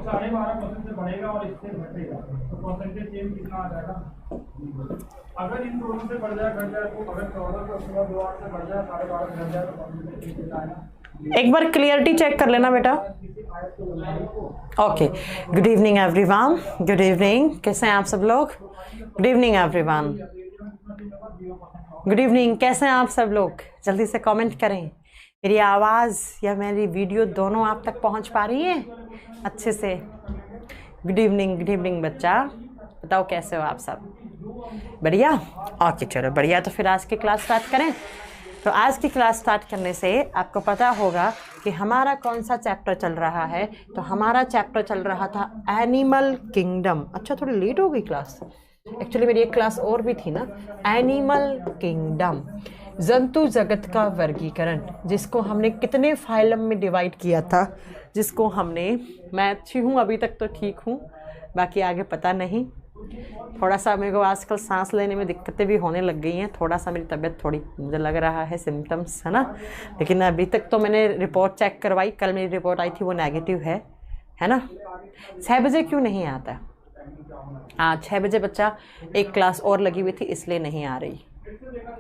12.5% से बढ़ेगा और इससे घटेगा तो परसेंटेज चेंज कितना आ जाएगा। अगर इन दोनों से बढ़ जाए घट जाए तो अगर 14 से 2 से बढ़ जाए 12.5 घट जाए तो परसेंटेज चेंज कितना आएगा। एक बार क्लियरिटी चेक कर लेना बेटा। Okay, good evening everyone, good evening, कैसे हैं आप सब लोग? Good evening everyone, good evening, कैसे हैं आप सब लोग? जल्दी से कमेंट करें। मेरी आवाज़ या मेरी वीडियो दोनों आप तक पहुंच पा रही है अच्छे से? गुड इवनिंग बच्चा, बताओ कैसे हो आप सब? बढ़िया? ओके चलो बढ़िया। तो फिर आज की क्लास स्टार्ट करें। तो आज की क्लास स्टार्ट करने से आपको पता होगा कि हमारा कौन सा चैप्टर चल रहा है। तो हमारा चैप्टर चल रहा था एनिमल किंगडम। अच्छा, थोड़ी लेट हो गई क्लास, एक्चुअली मेरी एक क्लास और भी थी ना। एनिमल किंगडम, जंतु जगत का वर्गीकरण, जिसको हमने कितने फाइलम में डिवाइड किया था, जिसको हमने, मैं अच्छी हूँ अभी तक तो ठीक हूँ, बाकी आगे पता नहीं। थोड़ा सा मेरे को आजकल सांस लेने में दिक्कतें भी होने लग गई हैं, थोड़ा सा मेरी तबीयत थोड़ी, मुझे लग रहा है सिम्टम्स है ना। लेकिन अभी तक तो मैंने रिपोर्ट चेक करवाई, कल मेरी रिपोर्ट आई थी वो नेगेटिव है ना। 6 बजे क्यों नहीं आता? 6 बजे बच्चा एक क्लास और लगी हुई थी इसलिए नहीं आ रही।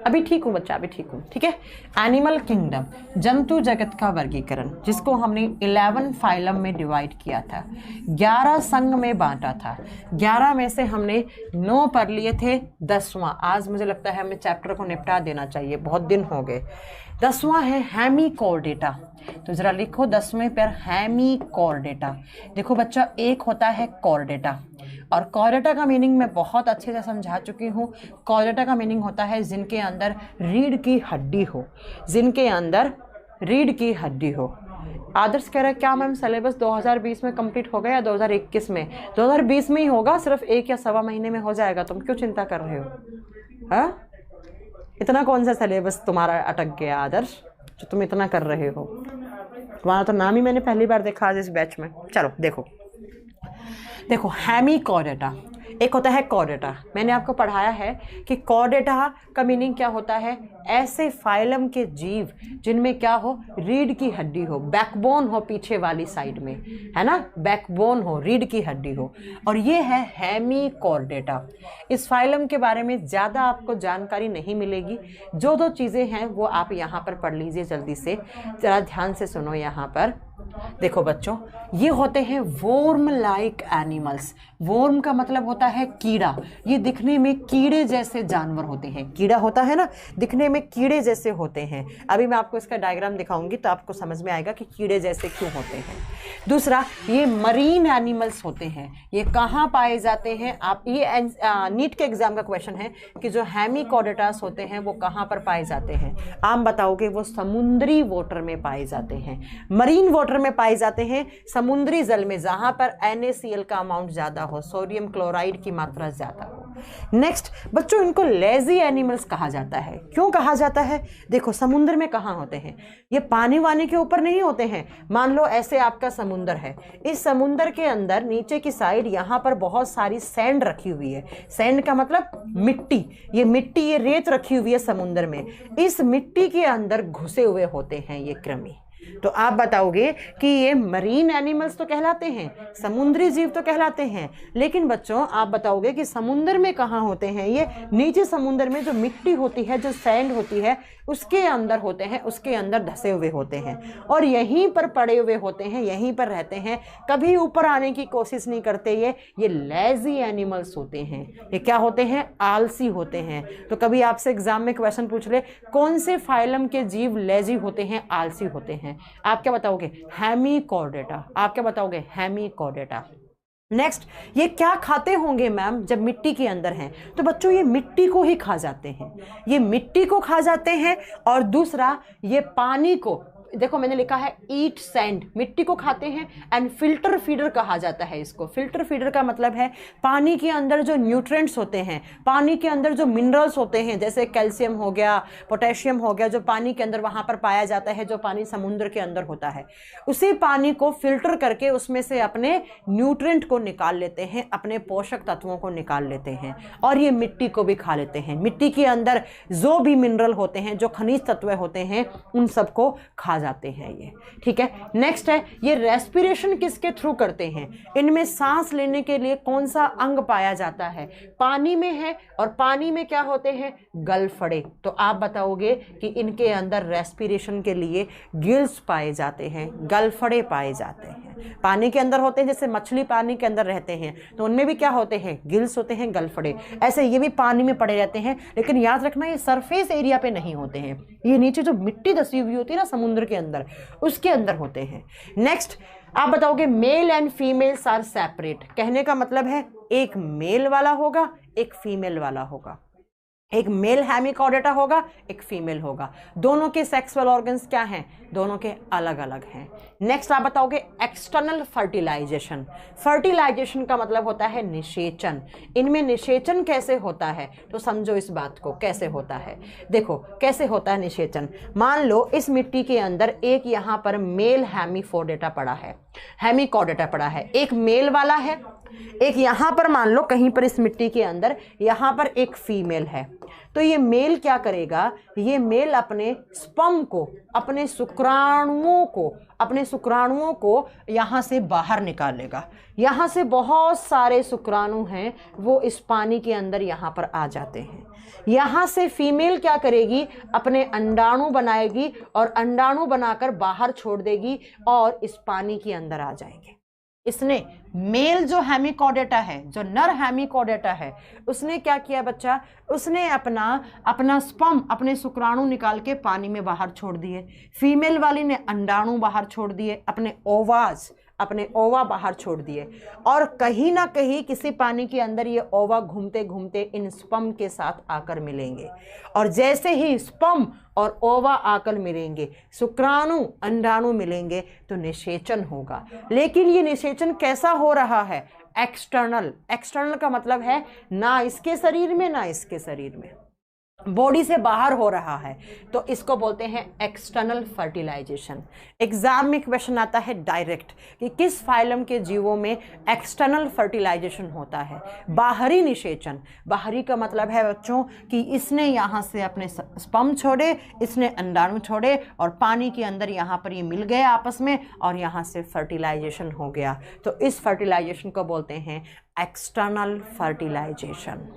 अभी ठीक हूँ बच्चा, अभी ठीक हूँ, ठीक है। एनिमल किंगडम, जंतु जगत का वर्गीकरण, जिसको हमने 11 फाइलम में डिवाइड किया था, 11 संघ में बांटा था। 11 में से हमने 9 पढ़ लिए थे। 10वां आज मुझे लगता है हमें चैप्टर को निपटा देना चाहिए, बहुत दिन हो गए। 10वां है हेमीकॉर्डेटा। तो जरा लिखो 10वें पर हेमीकॉर्डेटा। देखो बच्चा, एक होता है कॉर्डेटा, और कॉर्डेटा का मीनिंग मैं बहुत अच्छे से समझा चुकी हूँ। कॉर्डेटा का मीनिंग होता है जिनके अंदर रीढ़ की हड्डी हो, जिनके अंदर रीढ़ की हड्डी हो। आदर्श कह रहा है क्या मैम सिलेबस 2020 में कंप्लीट हो गया या 2021 में? 2020 में ही होगा, सिर्फ 1 या सवा महीने में हो जाएगा। तुम क्यों चिंता कर रहे हो? हाँ, इतना कौन सा सिलेबस तुम्हारा अटक गया आदर्श जो तुम इतना कर रहे हो? तुम्हारा तो नाम ही मैंने पहली बार देखा आज इस बैच में। चलो देखो हेमीकॉर्डेटा, एक होता है कॉर्डेटा। मैंने आपको पढ़ाया है कि कॉर्डेटा का मीनिंग क्या होता है, ऐसे फाइलम के जीव जिनमें क्या हो, रीढ़ की हड्डी हो, बैकबोन हो पीछे वाली साइड में, है ना, बैकबोन हो, रीढ़ की हड्डी हो, और ये है हेमीकॉर्डेटा। इस फाइलम के बारे में ज़्यादा आपको जानकारी नहीं मिलेगी। जो चीज़ें हैं वो आप यहाँ पर पढ़ लीजिए जल्दी से, ज़रा ध्यान से सुनो। यहाँ पर देखो बच्चों, ये होते हैं वोर्म लाइक एनिमल्स। वोर्म का मतलब होता है कीड़ा। ये दिखने में कीड़े जैसे जानवर होते हैं। कीड़ा होता है ना, दिखने में कीड़े जैसे होते हैं। अभी मैं आपको इसका डायग्राम दिखाऊंगी तो आपको समझ में आएगा कि कीड़े जैसे क्यों होते हैं। दूसरा, ये मरीन एनिमल्स होते हैं। ये कहाँ पाए जाते हैं? आप ये नीट के एग्जाम का क्वेश्चन है कि जो हेमीकॉर्डेटास होते हैं वो कहाँ पर पाए जाते हैं। आप बताओगे वो समुद्री वाटर में पाए जाते हैं, मरीन वाटर में पाए जाते हैं, समुद्री जल में, जहां पर NaCl का अमाउंट ज्यादा हो, सोडियम क्लोराइड की मात्रा ज्यादा हो। नेक्स्ट बच्चों, इनको लेजी एनिमल्स कहा जाता है। क्यों कहा जाता है? देखो समुद्र में कहाँ होते हैं, ये पानी वानी के ऊपर नहीं होते हैं। मान लो ऐसे आपका समुद्र है, इस समुद्र के अंदर नीचे की साइड यहाँ पर बहुत सारी सैंड रखी हुई है। सैंड का मतलब मिट्टी, ये मिट्टी, ये रेत रखी हुई है समुद्र में। इस मिट्टी के अंदर घुसे हुए होते हैं ये कृमि। तो आप बताओगे कि ये मरीन एनिमल्स तो कहलाते हैं, समुद्री जीव तो कहलाते हैं, लेकिन बच्चों आप बताओगे कि समुद्र में कहाँ होते हैं? ये नीचे समुद्र में जो मिट्टी होती है, जो सैंड होती है, उसके अंदर होते हैं, उसके अंदर धसे हुए होते हैं, और यहीं पर पड़े हुए होते हैं, यहीं पर रहते हैं, कभी ऊपर आने की कोशिश नहीं करते। ये लेजी एनिमल्स होते हैं। ये क्या होते हैं? आलसी होते हैं। तो कभी आपसे एग्जाम में क्वेश्चन पूछ ले, कौन से फाइलम के जीव लेजी होते हैं, आलसी होते हैं? आप क्या बताओगे? हेमीकॉर्डेटा। आप क्या बताओगे? हेमीकॉर्डेटा। नेक्स्ट, ये क्या खाते होंगे मैम जब मिट्टी के अंदर हैं? तो बच्चों ये मिट्टी को ही खा जाते हैं, ये मिट्टी को खा जाते हैं। और दूसरा, ये पानी को, देखो मैंने लिखा है ईट सैंड, मिट्टी को खाते हैं। एंड फिल्टर फीडर कहा जाता है इसको। फिल्टर फीडर का मतलब है पानी के अंदर जो न्यूट्रिएंट्स होते हैं, पानी के अंदर जो मिनरल्स होते हैं, जैसे कैल्शियम हो गया, पोटेशियम हो गया, जो पानी के अंदर वहाँ पर पाया जाता है, जो पानी समुद्र के अंदर होता है, उसी पानी को फिल्टर करके उसमें से अपने न्यूट्रिएंट को निकाल लेते हैं, अपने पोषक तत्वों को निकाल लेते हैं, और ये मिट्टी को भी खा लेते हैं। मिट्टी के अंदर जो भी मिनरल होते हैं, जो खनिज तत्व होते हैं, उन सबको खा आ जाते हैं ये, ठीक है। नेक्स्ट है, ये रेस्पिरेशन किसके थ्रू करते हैं, इनमें सांस लेने के लिए कौन सा अंग पाया जाता है, पानी में है, और पानी में क्या होते हैं, गलफड़े। तो आप बताओगे कि इनके अंदर रेस्पिरेशन के लिए गिल्स पाए जाते हैं, गलफड़े पाए जाते हैं। पानी के अंदर होते हैं, जैसे मछली पानी के अंदर रहते हैं तो उनमें भी क्या होते हैं, गिल्स होते हैं, गलफड़े। ऐसे ये भी पानी में पड़े रहते हैं, लेकिन याद रखना ये सरफेस एरिया पे नहीं होते हैं, ये नीचे जो मिट्टी दसी हुई होती है ना समुद्र के अंदर, उसके अंदर होते हैं। नेक्स्ट आप बताओगे male and females are separate, कहने का मतलब है एक मेल वाला होगा, एक फीमेल वाला होगा, एक मेल हेमिकॉर्डेटा होगा, एक फीमेल होगा। दोनों के सेक्सुअल ऑर्गन्स क्या हैं, दोनों के अलग अलग हैं। नेक्स्ट आप बताओगे एक्सटर्नल फर्टिलाइजेशन। फर्टिलाइजेशन का मतलब होता है निषेचन। इनमें निषेचन कैसे होता है, तो समझो इस बात को कैसे होता है। देखो कैसे होता है निषेचन। मान लो इस मिट्टी के अंदर एक यहाँ पर मेल हेमिफोर्डेटा पड़ा है, हेमिकॉर्डेटा पड़ा है, एक मेल वाला है, एक यहाँ पर मान लो कहीं पर इस मिट्टी के अंदर यहाँ पर एक फीमेल है। तो ये मेल क्या करेगा, ये मेल अपने स्पर्म को, अपने शुक्राणुओं को यहाँ से बाहर निकालेगा। यहाँ से बहुत सारे शुक्राणु हैं वो इस पानी के अंदर यहाँ पर आ जाते हैं। यहाँ से फीमेल क्या करेगी, अपने अंडाणु बनाएगी और अंडाणु बनाकर बाहर छोड़ देगी और इस पानी के अंदर आ जाएंगे। इसने मेल जो हेमिकॉर्डेटा है, जो नर हेमिकॉर्डेटा है, उसने क्या किया बच्चा, उसने अपना स्पर्म, अपने शुक्राणु निकाल के पानी में बाहर छोड़ दिए। फीमेल वाली ने अंडाणु बाहर छोड़ दिए, अपने ओवा बाहर छोड़ दिए, और कहीं ना कहीं किसी पानी के अंदर ये ओवा घूमते घूमते इन स्पर्म के साथ आकर मिलेंगे। और जैसे ही स्पर्म और ओवा आकर मिलेंगे, शुक्राणु अंडाणु मिलेंगे, तो निषेचन होगा। लेकिन ये निषेचन कैसा हो रहा है, एक्सटर्नल का मतलब है ना इसके शरीर में ना इसके शरीर में, बॉडी से बाहर हो रहा है, तो इसको बोलते हैं एक्सटर्नल फर्टिलाइजेशन। एग्जाम में क्वेश्चन आता है डायरेक्ट कि किस फाइलम के जीवों में एक्सटर्नल फर्टिलाइजेशन होता है। बाहरी निषेचन, बाहरी का मतलब है बच्चों कि इसने यहाँ से अपने स्पर्म छोड़े, इसने अंडाणु छोड़े और पानी के अंदर यहाँ पर ये मिल गए आपस में और यहाँ से फर्टिलाइजेशन हो गया, तो इस फर्टिलाइजेशन को बोलते हैं एक्सटर्नल फर्टिलाइजेशन,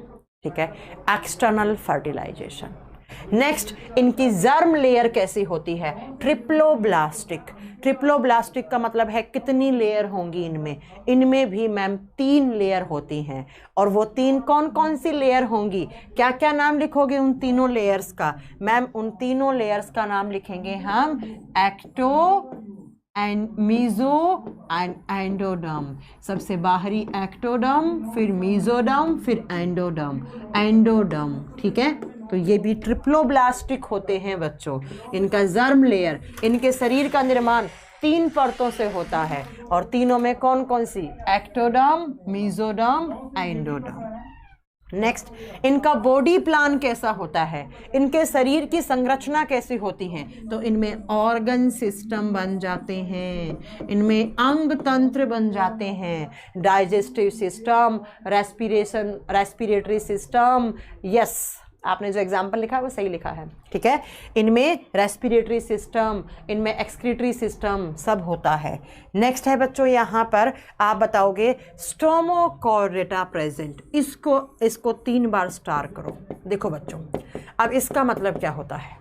ठीक है, एक्सटर्नल फर्टिलाइजेशन। नेक्स्ट इनकी जर्म लेयर कैसी होती है, ट्रिप्लोब्लास्टिक। ट्रिप्लोब्लास्टिक का मतलब है कितनी लेयर होंगी इनमें भी मैम 3 लेयर होती हैं। और वो 3 कौन कौन सी लेयर होंगी, क्या क्या नाम लिखोगे उन तीनों लेयर्स का, मैम उन तीनों लेयर्स का नाम लिखेंगे हम ecto and meso and endoderm. सबसे बाहरी एक्टोडर्म, फिर मीजोडर्म, फिर एंडोडर्म, ठीक है। तो ये भी ट्रिप्लोब्लास्टिक होते हैं बच्चों। इनका जर्म लेयर, इनके शरीर का निर्माण 3 परतों से होता है, और तीनों में कौन कौन सी, एक्टोडर्म, मीजोडर्म, एंडोडर्म। नेक्स्ट इनका बॉडी प्लान कैसा होता है, इनके शरीर की संरचना कैसी होती है, तो इनमें ऑर्गन सिस्टम बन जाते हैं, इनमें अंग तंत्र बन जाते हैं, digestive system, respiratory system. Yes, आपने जो एग्जाम्पल लिखा है वो सही लिखा है, ठीक है। इनमें रेस्पिरेटरी सिस्टम, इनमें एक्सक्रीटरी सिस्टम सब होता है। नेक्स्ट है बच्चों यहाँ पर आप बताओगे स्टोमोकॉर्डेटा प्रेजेंट। इसको 3 बार स्टार करो। देखो बच्चों, अब इसका मतलब क्या होता है,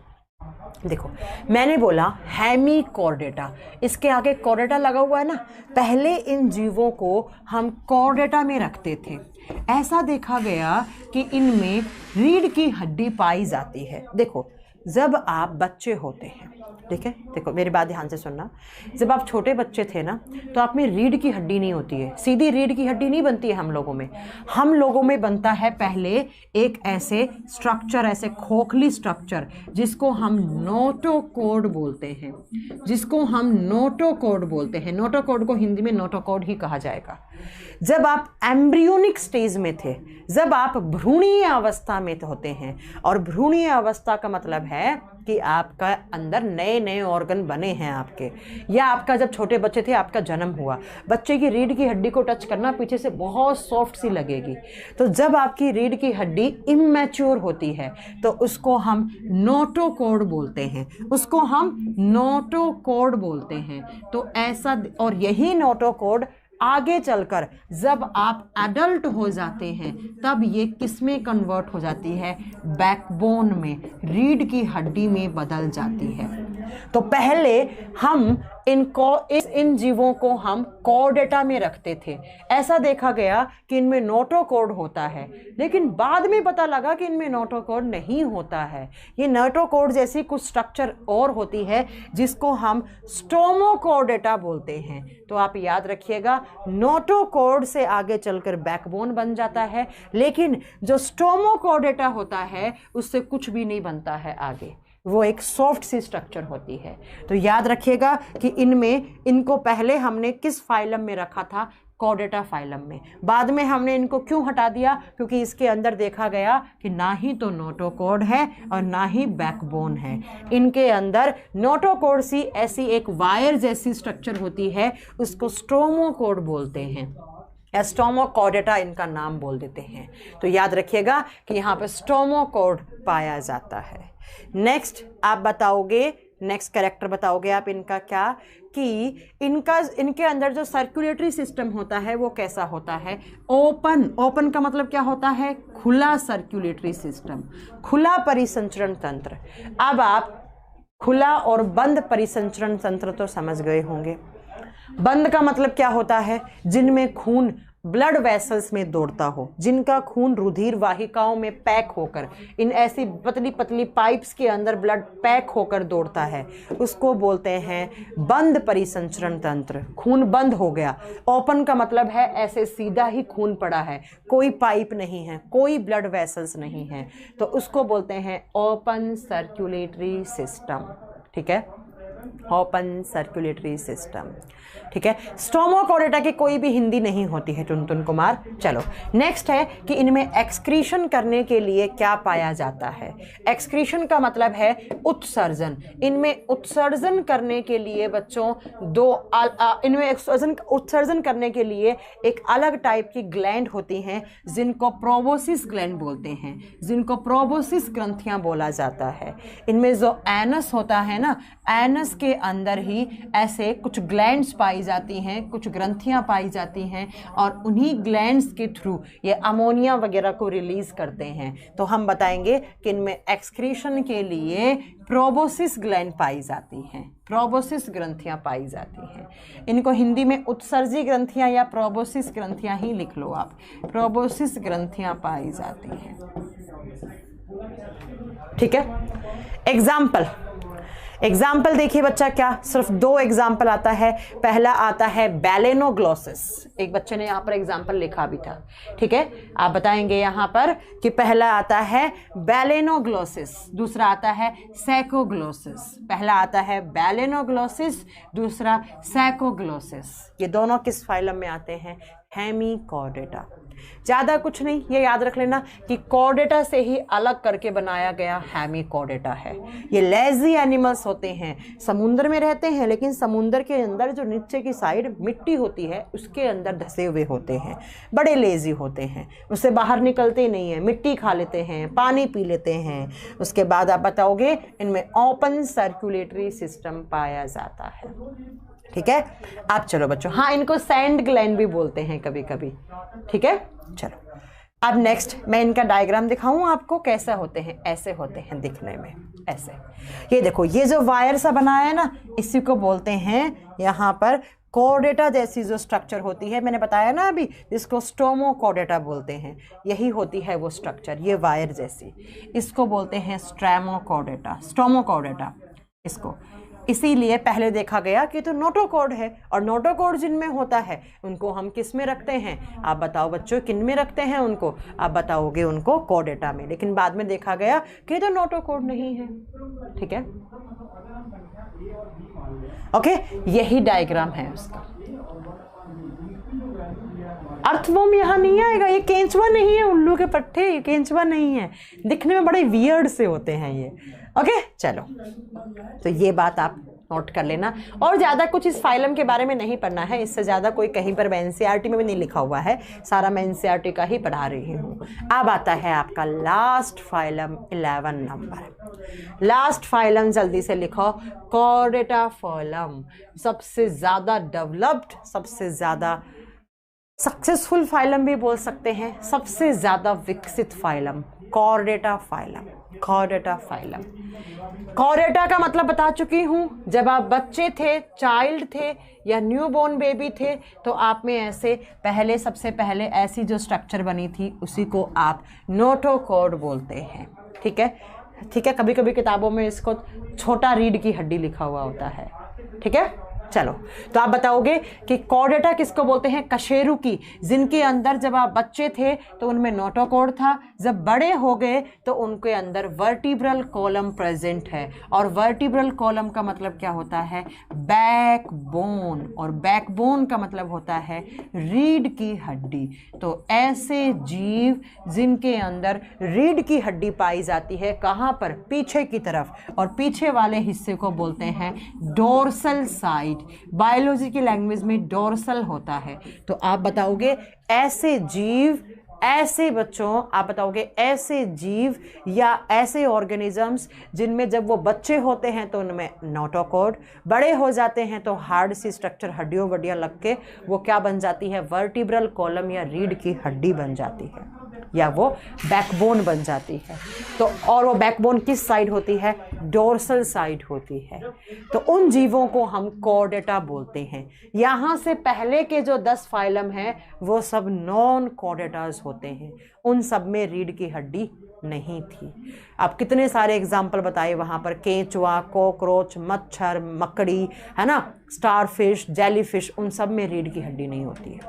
देखो मैंने बोला हेमिकॉर्डेटा, इसके आगे कॉर्डेटा लगा हुआ है ना। पहले इन जीवों को हम कॉर्डेटा में रखते थे। ऐसा देखा गया कि इनमें रीढ़ की हड्डी पाई जाती है। देखो जब आप बच्चे होते हैं, ठीक है, देखो मेरी बात ध्यान से सुनना, जब आप छोटे बच्चे थे ना तो आप में रीढ़ की हड्डी नहीं होती है, सीधी रीढ़ की हड्डी नहीं बनती है हम लोगों में बनता है पहले एक ऐसे स्ट्रक्चर, ऐसे खोखली स्ट्रक्चर जिसको हम नोटोकॉर्ड बोलते हैं, नोटोकॉर्ड को हिंदी में नोटोकॉर्ड ही कहा जाएगा। जब आप एम्ब्रियोनिक स्टेज में थे, जब आप भ्रूणीय अवस्था में होते हैं, और भ्रूणीय अवस्था का मतलब है कि आपका अंदर नए नए ऑर्गन बने हैं आपके, या आपका जब छोटे बच्चे थे आपका जन्म हुआ, बच्चे की रीढ़ की हड्डी को टच करना पीछे से बहुत सॉफ्ट सी लगेगी। तो जब आपकी रीढ़ की हड्डी इमैच्योर होती है तो उसको हम नोटोकॉर्ड बोलते हैं, उसको हम नोटोकॉर्ड बोलते हैं। तो ऐसा, और यही नोटोकॉर्ड आगे चलकर जब आप एडल्ट हो जाते हैं तब ये किस में कन्वर्ट हो जाती है, बैकबोन में, रीढ़ की हड्डी में बदल जाती है। तो पहले हम इन जीवों को हम कॉर्डेटा में रखते थे। ऐसा देखा गया कि इनमें नोटोकॉर्ड होता है, लेकिन बाद में पता लगा कि इनमें नोटोकॉर्ड नहीं होता है। ये नोटोकॉर्ड जैसी कुछ स्ट्रक्चर और होती है जिसको हम स्टोमोकॉर्डेटा बोलते हैं। तो आप याद रखिएगा, नोटोकॉर्ड से आगे चलकर बैकबोन बन जाता है, लेकिन जो स्टोमोकॉर्डेटा होता है उससे कुछ भी नहीं बनता है आगे, वो एक सॉफ्ट सी स्ट्रक्चर होती है। तो याद रखिएगा कि इनको पहले हमने किस फाइलम में रखा था, कॉर्डेटा फाइलम में। बाद में हमने इनको क्यों हटा दिया, क्योंकि इसके अंदर देखा गया कि ना ही तो नोटोकॉर्ड है और ना ही बैकबोन है। इनके अंदर नोटोकॉर्ड सी ऐसी एक वायर जैसी स्ट्रक्चर होती है, उसको स्टोमोकॉर्ड बोलते हैं, स्टोमोकॉर्डेटा इनका नाम बोल देते हैं। तो याद रखिएगा कि यहाँ पे स्टोमोकॉर्ड पाया जाता है। नेक्स्ट आप बताओगे, नेक्स्ट कैरेक्टर बताओगे आप इनका क्या, कि इनके अंदर जो सर्कुलेटरी सिस्टम होता है वो कैसा होता है, ओपन का मतलब क्या होता है, खुला सर्कुलेटरी सिस्टम, खुला परिसंचरण तंत्र। अब आप खुला और बंद परिसंचरण तंत्र तो समझ गए होंगे। बंद का मतलब क्या होता है, जिनमें खून ब्लड वेसल्स में दौड़ता हो, जिनका खून रुधिर वाहिकाओं में पैक होकर, इन ऐसी पतली पतली पाइप्स के अंदर ब्लड पैक होकर दौड़ता है, उसको बोलते हैं बंद परिसंचरण तंत्र। खून बंद हो गया। ओपन का मतलब है ऐसे सीधा ही खून पड़ा है, कोई पाइप नहीं है, कोई ब्लड वेसल्स नहीं है, तो उसको बोलते हैं ओपन सर्कुलेटरी सिस्टम। ठीक है, ओपन सर्कुलेटरी सिस्टम। ठीक है, स्टोमोकॉर्डेटा की कोई भी हिंदी नहीं होती है टुनटुन कुमार। चलो नेक्स्ट है कि इनमें एक्सक्रीशन करने के लिए क्या पाया जाता है। एक्सक्रीशन का मतलब है उत्सर्जन। इनमें उत्सर्जन करने के लिए बच्चों इनमें उत्सर्जन करने के लिए एक अलग टाइप की ग्लैंड होती हैं जिनको प्रोबोसिस ग्लैंड बोलते हैं, जिनको प्रोबोसिस ग्रंथियां बोला जाता है। इनमें जो एनस होता है ना, एनस के अंदर ही ऐसे कुछ ग्लैंड्स पाई जाती हैं, कुछ ग्रंथियां पाई जाती हैं, और उन्हीं ग्लैंड्स के थ्रू ये अमोनिया वगैरह को रिलीज करते हैं। तो हम बताएंगे कि इनमें एक्सक्रीशन के लिए प्रोबोसिस ग्लैंड पाई जाती हैं, प्रोबोसिस ग्रंथियां पाई जाती हैं। इनको हिंदी में उत्सर्जी ग्रंथियां या प्रोबोसिस ग्रंथियां ही लिख लो आप, प्रोबोसिस ग्रंथियां पाई जाती हैं। ठीक है, एग्जाम्पल देखिए बच्चा, क्या सिर्फ 2 एग्जाम्पल आता है। पहला आता है बैलेनोग्लोसिस, एक बच्चे ने यहाँ पर एग्जाम्पल लिखा भी था। ठीक है, आप बताएंगे यहाँ पर कि पहला आता है बैलेनोग्लोसिस, दूसरा आता है सैकोग्लोसिस। पहला आता है बैलेनोग्लोसिस, दूसरा सैकोग्लोसिस। ये दोनों किस फाइलम में आते हैं, हेमीकॉर्डेटा। ज़्यादा कुछ नहीं, ये याद रख लेना कि कॉर्डेटा से ही अलग करके बनाया गया हेमीकॉर्डेटा है। ये लेजी एनिमल्स होते हैं, समुद्र में रहते हैं, लेकिन समुद्र के अंदर जो नीचे की साइड मिट्टी होती है उसके अंदर धसे हुए होते हैं, बड़े लेजी होते हैं, उससे बाहर निकलते नहीं हैं, मिट्टी खा लेते हैं, पानी पी लेते हैं। उसके बाद आप बताओगे इनमें ओपन सर्कुलेटरी सिस्टम पाया जाता है। ठीक है, आप चलो बच्चों, हाँ इनको सैंड ग्लैंड भी बोलते हैं कभी कभी। ठीक है, चलो अब नेक्स्ट मैं इनका डायग्राम दिखाऊं आपको, कैसे होते हैं, ऐसे होते हैं दिखने में, ऐसे। ये देखो, ये जो वायर सा बनाया है ना, इसी को बोलते हैं यहाँ पर कॉर्डेटा जैसी जो स्ट्रक्चर होती है, मैंने बताया ना अभी, जिसको स्टोमोकॉर्डेटा बोलते हैं, यही होती है वो स्ट्रक्चर, ये वायर जैसी, इसको बोलते हैं स्टोमोकॉर्डेटा इसको। इसीलिए पहले देखा गया कि तो नोटोकॉर्ड है, और नोटोकॉर्ड जिनमें होता है उनको हम किस में रखते हैं, आप बताओ बच्चों, किन में रखते हैं उनको, आप बताओगे उनको कॉर्डेटा में। लेकिन बाद में देखा गया कि तो नोटोकॉर्ड नहीं है। ठीक है, ओके, यही डायग्राम है उसका। अर्थवॉर्म यहाँ नहीं आएगा, ये केंचुआ नहीं है, उल्लू के पट्टे, ये केंचुआ नहीं है, दिखने में बड़े वियर्ड से होते हैं ये। ओके चलो, तो ये बात आप नोट कर लेना। और ज़्यादा कुछ इस फाइलम के बारे में नहीं पढ़ना है, इससे ज़्यादा कोई कहीं पर एनसीईआरटी में भी नहीं लिखा हुआ है, सारा मैं एनसीईआरटी का ही पढ़ा रही हूँ। अब आता है आपका last phylum 11 number. Last phylum जल्दी से लिखो, कॉर्डेटा फाइलम। सबसे ज़्यादा डेवलप्ड, सबसे ज़्यादा सक्सेसफुल फाइलम भी बोल सकते हैं, सबसे ज़्यादा विकसित phylum Chordata phylum. Chordata phylum, Chordata का मतलब बता चुकी हूँ। जब आप बच्चे थे, चाइल्ड थे या न्यूबॉर्न बेबी थे, तो आप में ऐसे पहले, सबसे पहले ऐसी जो स्ट्रक्चर बनी थी उसी को आप नोटोकॉर्ड बोलते हैं। ठीक है, ठीक है। कभी कभी किताबों में इसको छोटा रीढ़ की हड्डी लिखा हुआ होता है। ठीक है, चलो, तो आप बताओगे कि कॉर्डेटा किसको बोलते हैं? कशेरुकी, जिनके अंदर जब आप बच्चे थे तो उनमें नोटोकॉर्ड था, जब बड़े हो गए तो उनके अंदर वर्टिब्रल कॉलम प्रेजेंट है। और वर्टिब्रल कॉलम का मतलब क्या होता है? बैकबोन, और बैकबोन का मतलब होता है रीढ़ की हड्डी। तो ऐसे जीव जिनके अंदर रीढ़ की हड्डी पाई जाती है, कहाँ पर? पीछे की तरफ, और पीछे वाले हिस्से को बोलते हैं डोर्सल साइड। बायोलॉजी की लैंग्वेज में डोर्सल होता है। तो आप बताओगे ऐसे जीव, ऐसे बच्चों, आप बताओगे ऐसे जीव या ऐसे ऑर्गेनिजम्स जिनमें जब वो बच्चे होते हैं तो उनमें नोटोकॉर्ड, बड़े हो जाते हैं तो हार्ड सी स्ट्रक्चर, हड्डियों वड्डियाँ लग के वो क्या बन जाती है? वर्टिब्रल कॉलम या रीढ़ की हड्डी बन जाती है, या वो बैकबोन बन जाती है। तो और वो बैकबोन किस साइड होती है? डोर्सल साइड होती है। तो उन जीवों को हम कॉर्डेटा बोलते हैं। यहाँ से पहले के जो 10 फाइलम हैं वो सब नॉन कॉर्डेटास होते हैं, उन सब में रीढ़ की हड्डी नहीं थी। अब कितने सारे एग्जाम्पल बताए वहाँ पर, केंचुआ, कॉकरोच, मच्छर, मकड़ी, है ना, स्टारफिश, जेलीफिश, उन सब में रीढ़ की हड्डी नहीं होती है।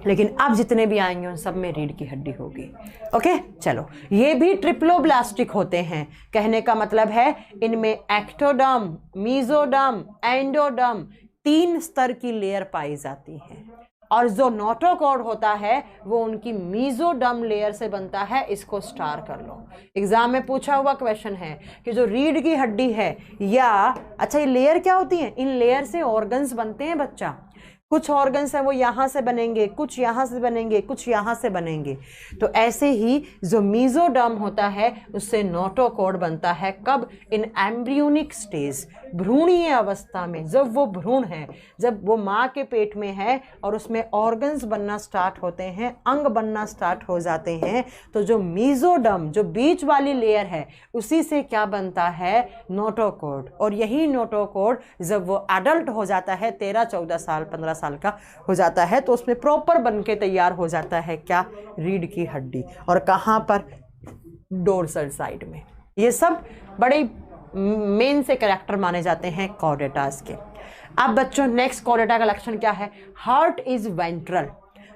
लेकिन अब जितने भी आएंगे उन सब में रीढ़ की हड्डी होगी। ओके चलो, ये भी ट्रिप्लोब्लास्टिक होते हैं। कहने का मतलब है इनमें एक्टोडर्म, मीजोडर्म, एंडोडर्म, 3 स्तर की लेयर पाई जाती है। और जो नोटोकॉर्ड होता है वो उनकी मीजोडर्म लेयर से बनता है। इसको स्टार कर लो, एग्जाम में पूछा हुआ क्वेश्चन है कि जो रीढ़ की हड्डी है, या अच्छा ये लेयर क्या होती है? इन लेयर से ऑर्गन्स बनते हैं बच्चा। कुछ ऑर्गन्स हैं वो यहाँ से बनेंगे, कुछ यहाँ से बनेंगे, कुछ यहाँ से बनेंगे। तो ऐसे ही जो मीजोडर्म होता है उससे नोटोकॉर्ड बनता है। कब? इन एम्ब्रियोनिक स्टेज, भ्रूणीय अवस्था में। जब वो भ्रूण है, जब वो माँ के पेट में है और उसमें ऑर्गन्स बनना स्टार्ट होते हैं, अंग बनना स्टार्ट हो जाते हैं, तो जो मीजोडर्म, जो बीच वाली लेयर है, उसी से क्या बनता है? नोटोकॉर्ड। और यही नोटोकॉर्ड जब वो एडल्ट हो जाता है, 13, 14 साल, 15 साल का हो जाता है, तो उसमें प्रॉपर बन के तैयार हो जाता है क्या? रीढ़ की हड्डी। और कहाँ पर? डोर्सल साइड में। ये सब बड़े मेन से कैरेक्टर माने जाते हैं कॉर्डेटास के। अब बच्चों नेक्स्ट कॉर्डेटा का लक्षण क्या है? Heart is ventral.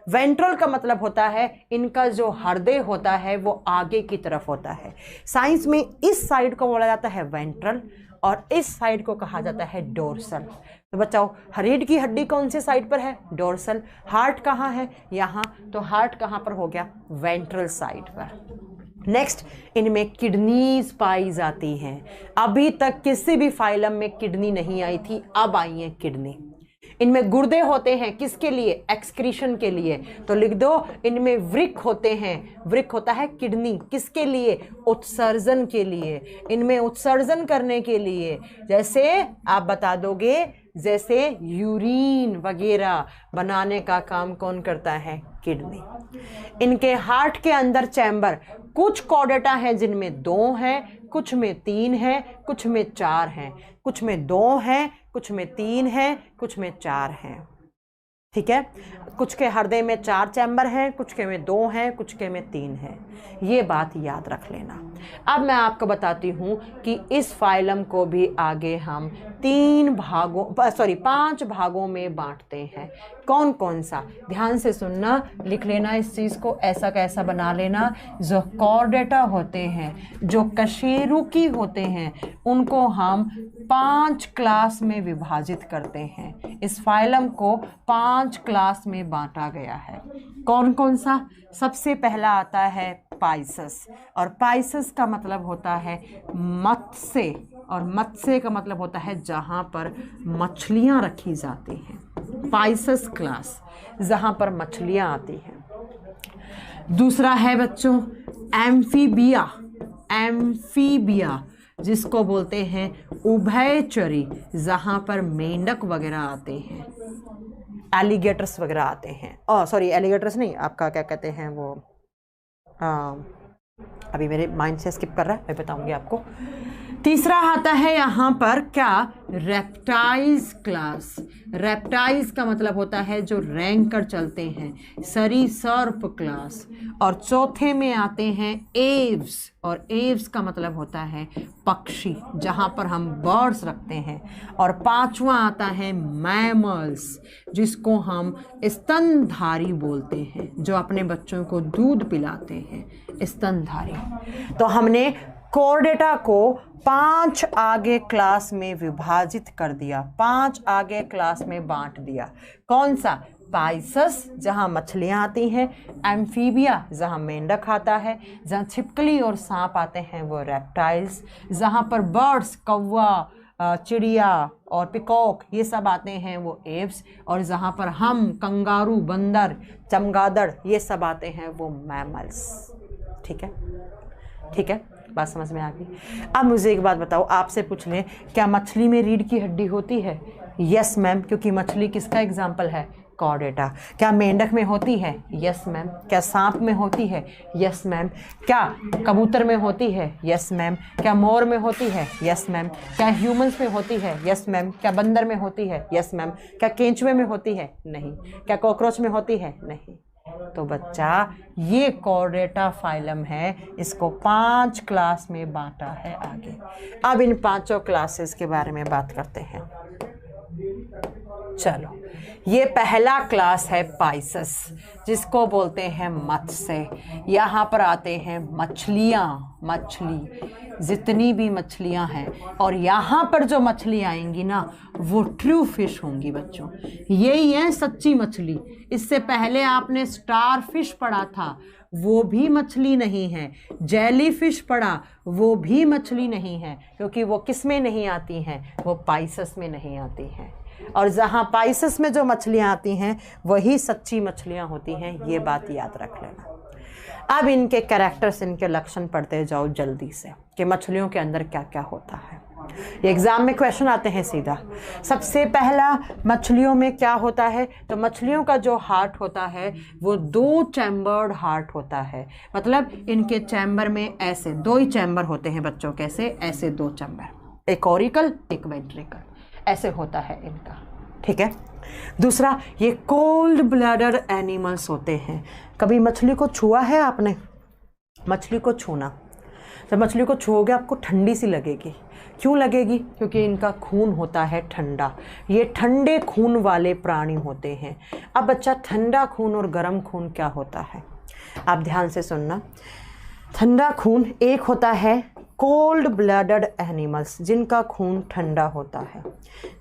वेंट्रल का मतलब होता है इनका जो हृदय होता है वो आगे की तरफ होता है। साइंस में इस साइड को बोला जाता है वेंट्रल और इस साइड को कहा जाता है डोर्सल। तो बच्चों रीढ़ की हड्डी कौन से साइड पर है? डोर्सल। हार्ट कहाँ है? यहाँ। तो हार्ट कहाँ पर हो गया? वेंट्रल साइड पर। नेक्स्ट, इनमें किडनीज पाई जाती हैं। अभी तक किसी भी फाइलम में किडनी नहीं आई थी, अब आई है किडनी। इनमें गुर्दे होते हैं, किसके लिए? एक्सक्रीशन के लिए। तो लिख दो, इनमें वृक्क होते हैं। वृक्क होता है किडनी, किसके लिए? उत्सर्जन के लिए। इनमें उत्सर्जन करने के लिए, जैसे आप बता दोगे, जैसे यूरिन वगैरह बनाने का काम कौन करता है? किडनी। इनके हार्ट के अंदर चैम्बर, कुछ कॉर्डेटा हैं जिनमें 2 हैं, कुछ में 3 हैं, कुछ में 4 हैं, कुछ में 2 हैं, कुछ में 3 हैं, कुछ में 4 हैं। ठीक है, कुछ के हृदय में 4 चैम्बर हैं, कुछ के में 2 हैं, कुछ के में 3 हैं। ये बात याद रख लेना। अब मैं आपको बताती हूँ कि इस फाइलम को भी आगे हम 5 भागों में बांटते हैं। कौन कौन सा? ध्यान से सुनना, लिख लेना इस चीज़ को, ऐसा कैसा बना लेना। जो कॉर्डेटा होते हैं, जो कशेरुकी होते हैं, उनको हम 5 क्लास में विभाजित करते हैं। इस फाइलम को 5 क्लास में बांटा गया है। कौन कौन सा? सबसे पहला आता है पाइसस, और पाइसस का मतलब होता है मत्स्य, और मत्स्य का मतलब होता है जहाँ पर मछलियाँ रखी जाती हैं। पाइसस क्लास जहाँ पर मछलियाँ आती हैं। दूसरा है बच्चों एम्फीबिया। एम्फीबिया जिसको बोलते हैं उभयचरी, जहाँ पर मेंढक वगैरह आते हैं, एलिगेटर्स वगैरह आते हैं। सॉरी, एलिगेटर्स नहीं, आपका क्या कहते हैं वो, अभी मेरे माइंड से स्किप कर रहा है, मैं बताऊंगी आपको। तीसरा आता है यहाँ पर क्या? Reptiles class. रेप्टाइल्स का मतलब होता है जो रेंग कर चलते हैं, सरीसर्प क्लास। और चौथे में आते हैं एव्स, और एव्स का मतलब होता है पक्षी, जहाँ पर हम बर्ड्स रखते हैं। और पांचवा आता है मैमल्स, जिसको हम स्तनधारी बोलते हैं, जो अपने बच्चों को दूध पिलाते हैं, स्तनधारी। तो हमने कोर्डेटा को 5 आगे क्लास में विभाजित कर दिया, 5 आगे क्लास में बांट दिया। कौन सा? पाइसस जहाँ मछलियाँ आती हैं, एम्फीबिया जहाँ मेंढक आता है, जहाँ छिपकली और सांप आते हैं वो रेप्टाइल्स, जहाँ पर बर्ड्स कौवा, चिड़िया और पिकॉक ये सब आते हैं वो एव्स, और जहाँ पर हम कंगारू, बंदर, चमगादड़ ये सब आते हैं वो मैमल्स। ठीक है, ठीक है, बात समझ में आ गई। अब मुझे एक बात बताओ, आपसे पूछ लें क्या मछली में रीढ़ की हड्डी होती है? यस मैम, क्योंकि मछली किसका एग्जाम्पल है? कॉर्डेटा। क्या मेंढक में होती है? Yes ma'am. क्या सांप में होती है? Yes ma'am. क्या कबूतर में होती है? Yes ma'am. क्या मोर में होती है? Yes ma'am. क्या ह्यूमंस में होती है? Yes ma'am. क्या बंदर में होती है? Yes ma'am. क्या केंचुए में होती है? नहीं। क्या कॉकरोच में होती है? नहीं। तो बच्चा ये कॉर्डेटा फाइलम है, इसको 5 क्लास में बांटा है आगे। अब इन 5 क्लासेस के बारे में बात करते हैं। चलो, ये पहला क्लास है पाइसस, जिसको बोलते हैं मत्स्य। यहाँ पर आते हैं मछलियाँ, मछली जितनी भी मछलियाँ हैं, और यहाँ पर जो मछली आएंगी ना वो ट्रू फिश होंगी बच्चों। यही है सच्ची मछली। इससे पहले आपने स्टार फिश पढ़ा था, वो भी मछली नहीं है। जेली फिश पढ़ा, वो भी मछली नहीं है, क्योंकि वो किस में नहीं आती हैं? वो पाइसस में नहीं आती हैं। और जहाँ पाइसस में जो मछलियाँ आती हैं वही सच्ची मछलियाँ होती हैं, ये बात याद रख लेना। अब इनके कैरेक्टर्स, इनके लक्षण पढ़ते जाओ जल्दी से कि मछलियों के अंदर क्या क्या होता है। ये एग्जाम में क्वेश्चन आते हैं सीधा। सबसे पहला मछलियों में क्या होता है? तो मछलियों का जो हार्ट होता है वो 2 चैम्बर्ड हार्ट होता है। मतलब इनके चैम्बर में ऐसे 2 ही चैम्बर होते हैं बच्चों। कैसे? ऐसे 2 चैम्बर, एक ऑरिकल एक वेंट्रिकल, ऐसे होता है इनका। ठीक है। दूसरा, ये कोल्ड ब्लडर एनिमल्स होते हैं। कभी मछली को छुआ है आपने? मछली को छूना, जब मछली को छुओगे आपको ठंडी सी लगेगी। क्यों लगेगी? क्योंकि इनका खून होता है ठंडा। ये ठंडे खून वाले प्राणी होते हैं। अब बच्चा, ठंडा खून और गर्म खून क्या होता है? आप ध्यान से सुनना। ठंडा खून एक होता है कोल्ड ब्लडड एनिमल्स, जिनका खून ठंडा होता है।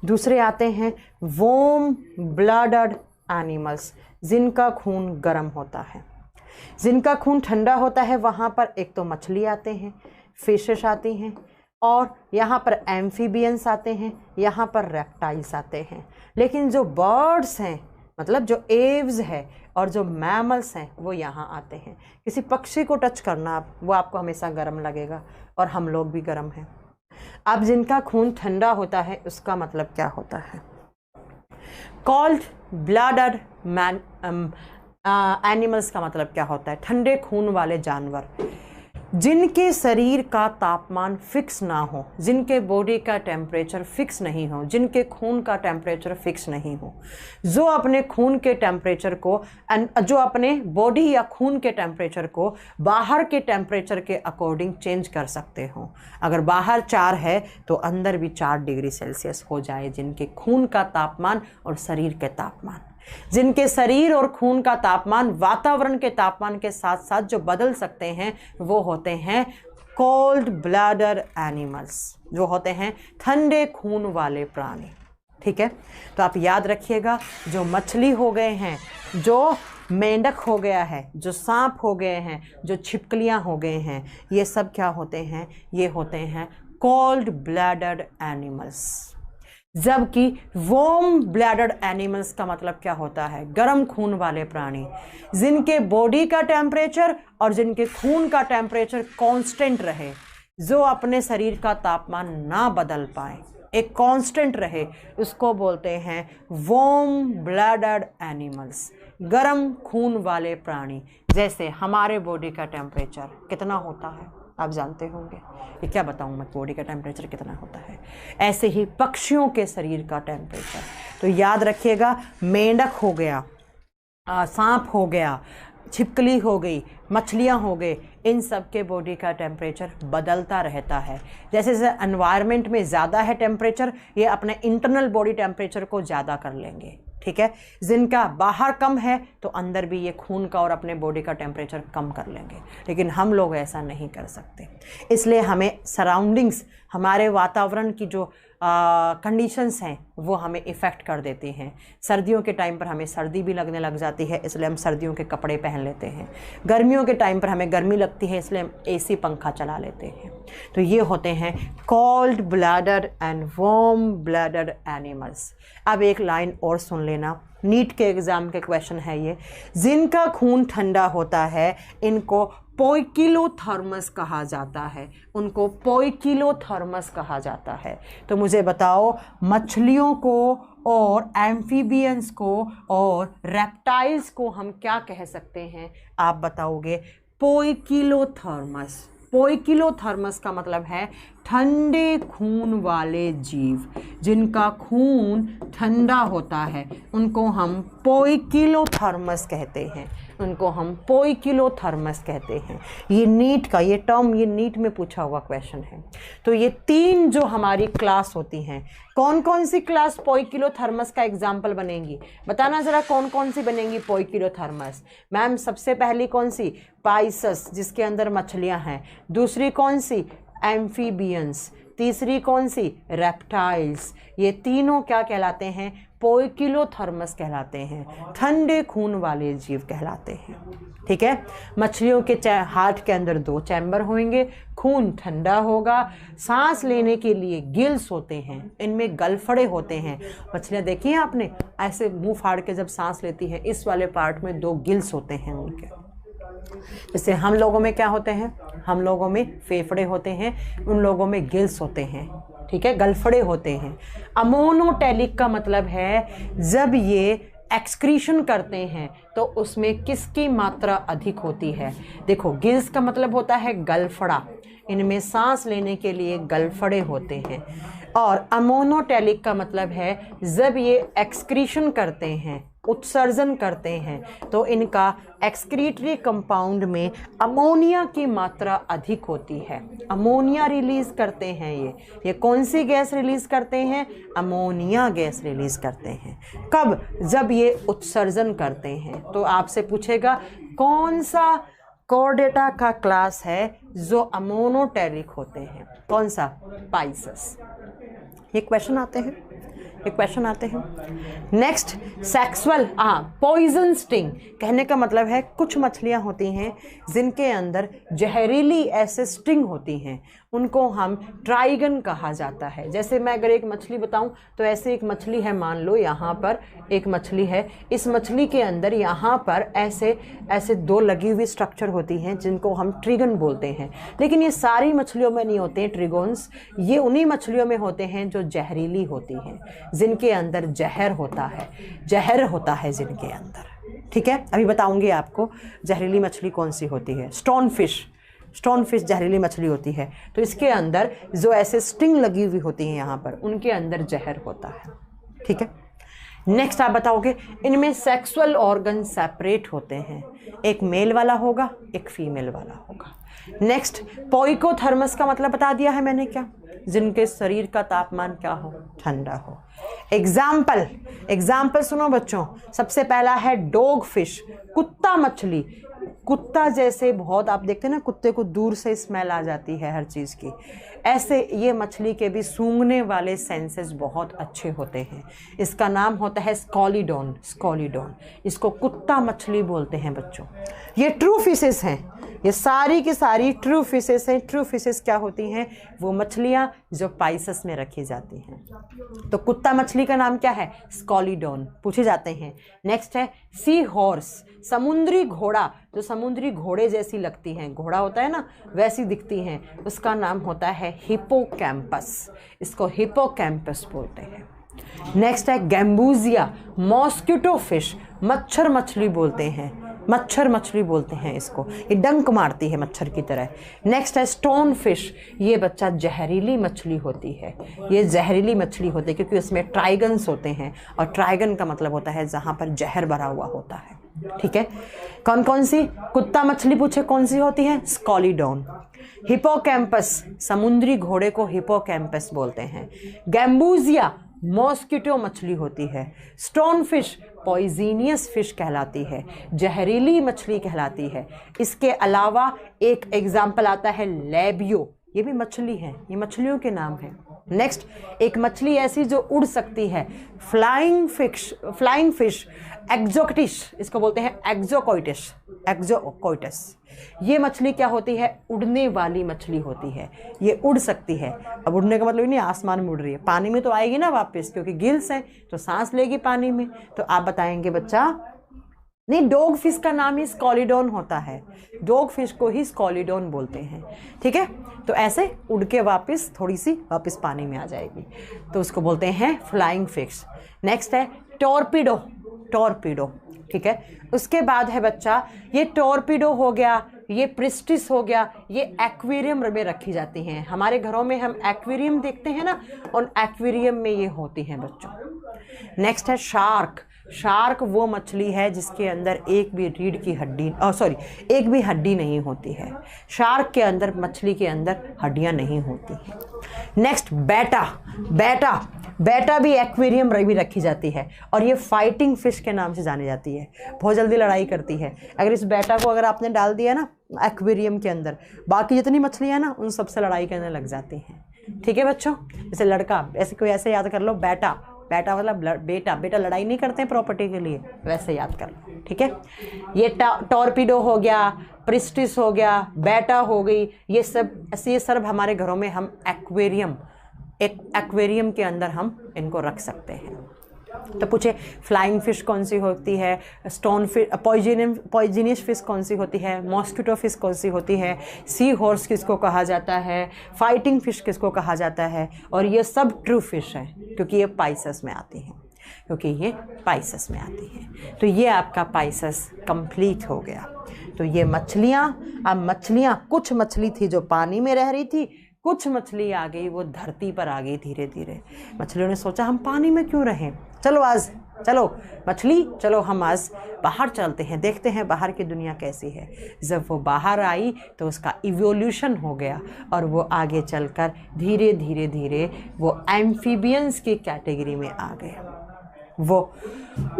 दूसरे आते हैं वार्म ब्लडड एनिमल्स, जिनका खून गर्म होता है। जिनका खून ठंडा होता है वहाँ पर एक तो मछली आते हैं, फिशेस आती हैं, और यहाँ पर एम्फीबियंस आते हैं, यहाँ पर रेप्टाइल्स आते हैं। लेकिन जो बर्ड्स हैं, मतलब जो एव्स है और जो मैमल्स हैं, वो यहाँ आते हैं। किसी पक्षी को टच करना आप, वो आपको हमेशा गर्म लगेगा, और हम लोग भी गर्म हैं। अब जिनका खून ठंडा होता है उसका मतलब क्या होता है? कोल्ड ब्लडड एनिमल्स का मतलब क्या होता है? ठंडे खून वाले जानवर, जिनके शरीर का तापमान फिक्स ना हो, जिनके बॉडी का टेम्परेचर फिक्स नहीं हो, जिनके खून का टेम्परेचर फिक्स नहीं हो, जो अपने खून के टेम्परेचर को, जो अपने बॉडी या खून के टेम्परेचर को बाहर के टेम्परेचर के अकॉर्डिंग चेंज कर सकते हो। अगर बाहर 4 है तो अंदर भी 4 डिग्री सेल्सियस हो जाए, जिनके खून का तापमान और शरीर के तापमान, जिनके शरीर और खून का तापमान वातावरण के तापमान के साथ साथ जो बदल सकते हैं, वो होते हैं कोल्ड ब्लडर एनिमल्स, जो होते हैं ठंडे खून वाले प्राणी। ठीक है, तो आप याद रखिएगा, जो मछली हो गए हैं, जो मेंढक हो गया है, जो सांप हो गए हैं, जो छिपकलियां हो गए हैं, ये सब क्या होते हैं? ये होते हैं कोल्ड ब्लडेड एनिमल्स। जबकि वार्म ब्लडेड एनिमल्स का मतलब क्या होता है? गर्म खून वाले प्राणी, जिनके बॉडी का टेम्परेचर और जिनके खून का टेम्परेचर कांस्टेंट रहे, जो अपने शरीर का तापमान ना बदल पाए, एक कांस्टेंट रहे, उसको बोलते हैं वार्म ब्लडेड एनिमल्स, गर्म खून वाले प्राणी। जैसे हमारे बॉडी का टेम्परेचर कितना होता है आप जानते होंगे, ये क्या बताऊं मैं, बॉडी का टेम्परेचर कितना होता है। ऐसे ही पक्षियों के शरीर का टेम्परेचर, तो याद रखिएगा, मेंढक हो गया, सांप हो गया, छिपकली हो गई, मछलियाँ हो गए, इन सब के बॉडी का टेम्परेचर बदलता रहता है। जैसे जैसे एनवायरनमेंट में ज़्यादा है टेम्परेचर, ये अपने इंटरनल बॉडी टेम्परेचर को ज़्यादा कर लेंगे, ठीक है। जिनका बाहर कम है तो अंदर भी ये खून का और अपने बॉडी का टेम्परेचर कम कर लेंगे, लेकिन हम लोग ऐसा नहीं कर सकते। इसलिए हमें सराउंडिंग्स, हमारे वातावरण की जो कंडीशंस हैं वो हमें इफ़ेक्ट कर देती हैं। सर्दियों के टाइम पर हमें सर्दी भी लगने लग जाती है, इसलिए हम सर्दियों के कपड़े पहन लेते हैं। गर्मियों के टाइम पर हमें गर्मी लगती है, इसलिए हम एसी पंखा चला लेते हैं। तो ये होते हैं cold blooded and warm blooded animals. अब एक लाइन और सुन लेना, नीट के एग्ज़ाम के क्वेश्चन है ये। जिनका खून ठंडा होता है इनको पोइकिलोथर्मस कहा जाता है, उनको पोइकिलोथर्मस कहा जाता है। तो मुझे बताओ, मछलियों को और एम्फीबियंस को और रेप्टाइल्स को हम क्या कह सकते हैं? आप बताओगे पोइकिलोथर्मस। पोइकिलोथर्मस का मतलब है ठंडे खून वाले जीव, जिनका खून ठंडा होता है उनको हम पोइकिलोथर्मस कहते हैं, उनको हम पोइकिलोथर्मस कहते हैं। ये नीट का ये टर्म, ये नीट में पूछा हुआ क्वेश्चन है। तो ये तीन जो हमारी क्लास होती हैं, कौन कौन सी क्लास पोइकिलोथर्मस का एग्जाम्पल बनेंगी? बताना ज़रा कौन कौन सी बनेंगी पोइकिलोथर्मस। मैम सबसे पहली कौन सी? पाइसस, जिसके अंदर मछलियाँ हैं। दूसरी कौन सी? एम्फीबियंस। तीसरी कौन सी? रेप्टाइल्स। ये तीनों क्या कहलाते हैं? पोइकिलोथर्मस कहलाते हैं, ठंडे खून वाले जीव कहलाते हैं, ठीक है। मछलियों के हार्ट के अंदर 2 चैम्बर होंगे, खून ठंडा होगा, सांस लेने के लिए गिल्स होते हैं, इनमें गलफड़े होते हैं। मछलियाँ देखी हैं आपने, ऐसे मुंह फाड़ के जब सांस लेती है, इस वाले पार्ट में 2 गिल्स होते हैं उनके। जैसे हम लोगों में क्या होते हैं? हम लोगों में फेफड़े होते हैं, उन लोगों में गिल्स होते हैं, ठीक है, गलफड़े होते हैं। अमोनोटेलिक का मतलब है जब ये एक्सक्रीशन करते हैं तो उसमें किसकी मात्रा अधिक होती है? देखो, गिल्स का मतलब होता है गलफड़ा, इनमें सांस लेने के लिए गलफड़े होते हैं। और अमोनोटेलिक का मतलब है जब ये एक्सक्रीशन करते हैं, उत्सर्जन करते हैं, तो इनका एक्सक्रीटरी कंपाउंड में अमोनिया की मात्रा अधिक होती है। अमोनिया रिलीज करते हैं ये कौन सी गैस रिलीज करते हैं? अमोनिया गैस रिलीज करते हैं। कब? जब ये उत्सर्जन करते हैं। तो आपसे पूछेगा कौन सा कोर्डेटा का क्लास है जो अमोनोटेरिक होते हैं? कौन सा? पाइसस। ये क्वेश्चन आते हैं। नेक्स्ट, सेक्सुअल, पॉइजन स्टिंग कहने का मतलब है कुछ मछलियां होती हैं जिनके अंदर जहरीली ऐसे स्टिंग होती हैं, उनको हम ट्राइगन कहा जाता है। जैसे मैं अगर एक मछली बताऊं तो ऐसे एक मछली है, मान लो यहाँ पर एक मछली है, इस मछली के अंदर यहाँ पर ऐसे ऐसे 2 लगी हुई स्ट्रक्चर होती हैं जिनको हम ट्रिगन बोलते हैं। लेकिन ये सारी मछलियों में नहीं होते हैं ट्रिगोन्स, ये उन्हीं मछलियों में होते हैं जो जहरीली होती हैं, जिनके अंदर जहर होता है जिनके अंदर, ठीक है। अभी बताऊंगी आपको जहरीली मछली कौन सी होती है। स्टोन फिश जहरीली मछली होती है, तो इसके अंदर जो ऐसे स्टिंग लगी हुई होती है यहाँ पर, उनके अंदर जहर होता है, ठीक है। नेक्स्ट आप बताओगे, इनमें सेक्सुअल ऑर्गन सेपरेट होते हैं, एक मेल वाला होगा, एक फीमेल वाला होगा। नेक्स्ट, पोइकोथर्मस का मतलब बता दिया है मैंने क्या? जिनके शरीर का तापमान क्या हो? ठंडा हो। एग्जाम्पल सुनो बच्चों, सबसे पहला है डॉग फिश, कुत्ता मछली। कुत्ता जैसे बहुत, आप देखते हैं ना कुत्ते को दूर से स्मेल आ जाती है हर चीज़ की, ऐसे ये मछली के भी सूंघने वाले सेंसेस बहुत अच्छे होते हैं। इसका नाम होता है स्कॉलीडॉन। स्कॉलीडॉन, इसको कुत्ता मछली बोलते हैं बच्चों। ये ट्रू फिशेस हैं, ये सारी की सारी ट्रू फिशेस हैं। ट्रू फिशेस क्या होती हैं? वो मछलियाँ जो पाइसस में रखी जाती हैं। तो कुत्ता मछली का नाम क्या है? स्कॉलीडॉन पूछे जाते हैं। नेक्स्ट है सी हॉर्स, समुद्री घोड़ा, जो समुद्री घोड़े जैसी लगती हैं, घोड़ा होता है ना वैसी दिखती हैं, उसका नाम होता है हिपोकैम्पस। इसको हिपोकैम्पस बोलते हैं। नेक्स्ट है गैम्बूजिया, मॉस्किटो फिश, मच्छर मछली बोलते हैं, मच्छर मछली बोलते हैं इसको, ये डंक मारती है मच्छर की तरह। नेक्स्ट है स्टोन फिश, ये बच्चा जहरीली मछली होती है, ये जहरीली मछली होती है क्योंकि उसमें ट्राइगन्स होते हैं, और ट्राइगन का मतलब होता है जहाँ पर जहर भरा हुआ होता है। ठीक है, कौन कौन सी? कुत्ता मछली पूछे कौन सी होती है? स्कॉलीडॉन। हिपोकैम्पस, समुद्री घोड़े को हिपोकैम्पस बोलते हैं। गैम्बूजिया मॉस्किटो मछली होती है। स्टोन फिश पॉइजीनियस फिश कहलाती है, जहरीली मछली कहलाती है। इसके अलावा एक एग्जाम्पल आता है लेबियो, ये भी मछली है, ये मछलियों के नाम है। नेक्स्ट एक मछली ऐसी जो उड़ सकती है, फ्लाइंग फिश एक्जोक्टिस, इसको बोलते हैं एक्जोकोइटिस। एक्जोकोइटिस ये मछली क्या होती है? उड़ने वाली मछली होती है, ये उड़ सकती है। अब उड़ने का मतलब नहीं आसमान में उड़ रही है, पानी में तो आएगी ना वापस, क्योंकि गिल्स हैं तो सांस लेगी पानी में। तो आप बताएंगे बच्चा, नहीं, डॉग फिश का नाम ही स्कॉलीडॉन होता है, डॉग फिश को ही स्कॉलीडॉन बोलते हैं। ठीक है, तो ऐसे उड़ के वापस थोड़ी सी वापस पानी में आ जाएगी, तो उसको बोलते हैं फ्लाइंग फिश। नेक्स्ट है टॉर्पीडो, टॉर्पीडो। ठीक है, उसके बाद है बच्चा, ये टॉर्पीडो हो गया, ये प्रिस्टिस हो गया, ये एक्वेरियम में रखी जाती हैं। हमारे घरों में हम एक्वेरियम देखते हैं ना, और एक्वेरियम में ये होती हैं बच्चों। नेक्स्ट है शार्क। शार्क वो मछली है जिसके अंदर एक भी रीढ़ की हड्डी, एक भी हड्डी नहीं होती है। शार्क के अंदर, मछली के अंदर हड्डियां नहीं होती हैं। नेक्स्ट बेटा, बेटा बेटा भी एक्वेरियम भी रखी जाती है, और ये फाइटिंग फिश के नाम से जानी जाती है, बहुत जल्दी लड़ाई करती है। अगर इस बेटा को अगर आपने डाल दिया ना एक्वेरियम के अंदर, बाकी जितनी मछलियाँ ना उन सबसे लड़ाई करने लग जाती हैं। ठीक है बच्चों, जैसे लड़का, ऐसे कोई ऐसे याद कर लो, बेटा, बेटा मतलब बेटा, बेटा लड़ाई नहीं करते हैं प्रॉपर्टी के लिए, वैसे याद कर लो। ठीक है, ये टॉर्पीडो हो गया, प्रिस्टिस हो गया, बेटा हो गई, ये सब हमारे घरों में हम एक्वेरियम के अंदर हम इनको रख सकते हैं। तो पूछे फ्लाइंग फिश कौन सी होती है, स्टोन फिश, पॉइजनियस फिश कौन सी होती है, मॉस्किटो फिश कौन सी होती है, सी हॉर्स किसको कहा जाता है, फाइटिंग फिश किसको कहा जाता है, और ये सब ट्रू फिश हैं क्योंकि ये पाइसस में आती हैं, क्योंकि ये पाइसस में आती हैं। तो ये आपका पाइसस कंप्लीट हो गया। तो ये मछलियाँ, अब मछलियाँ, कुछ मछली थी जो पानी में रह रही थी, कुछ मछली आ गई वो धरती पर आ गई धीरे धीरे। मछलियों ने सोचा हम पानी में क्यों रहें, चलो मछली, चलो हम आज बाहर चलते हैं, देखते हैं बाहर की दुनिया कैसी है। जब वो बाहर आई तो उसका इवोल्यूशन हो गया, और वो आगे चलकर धीरे धीरे धीरे वो एम्फीबियंस की कैटेगरी में आ गए, वो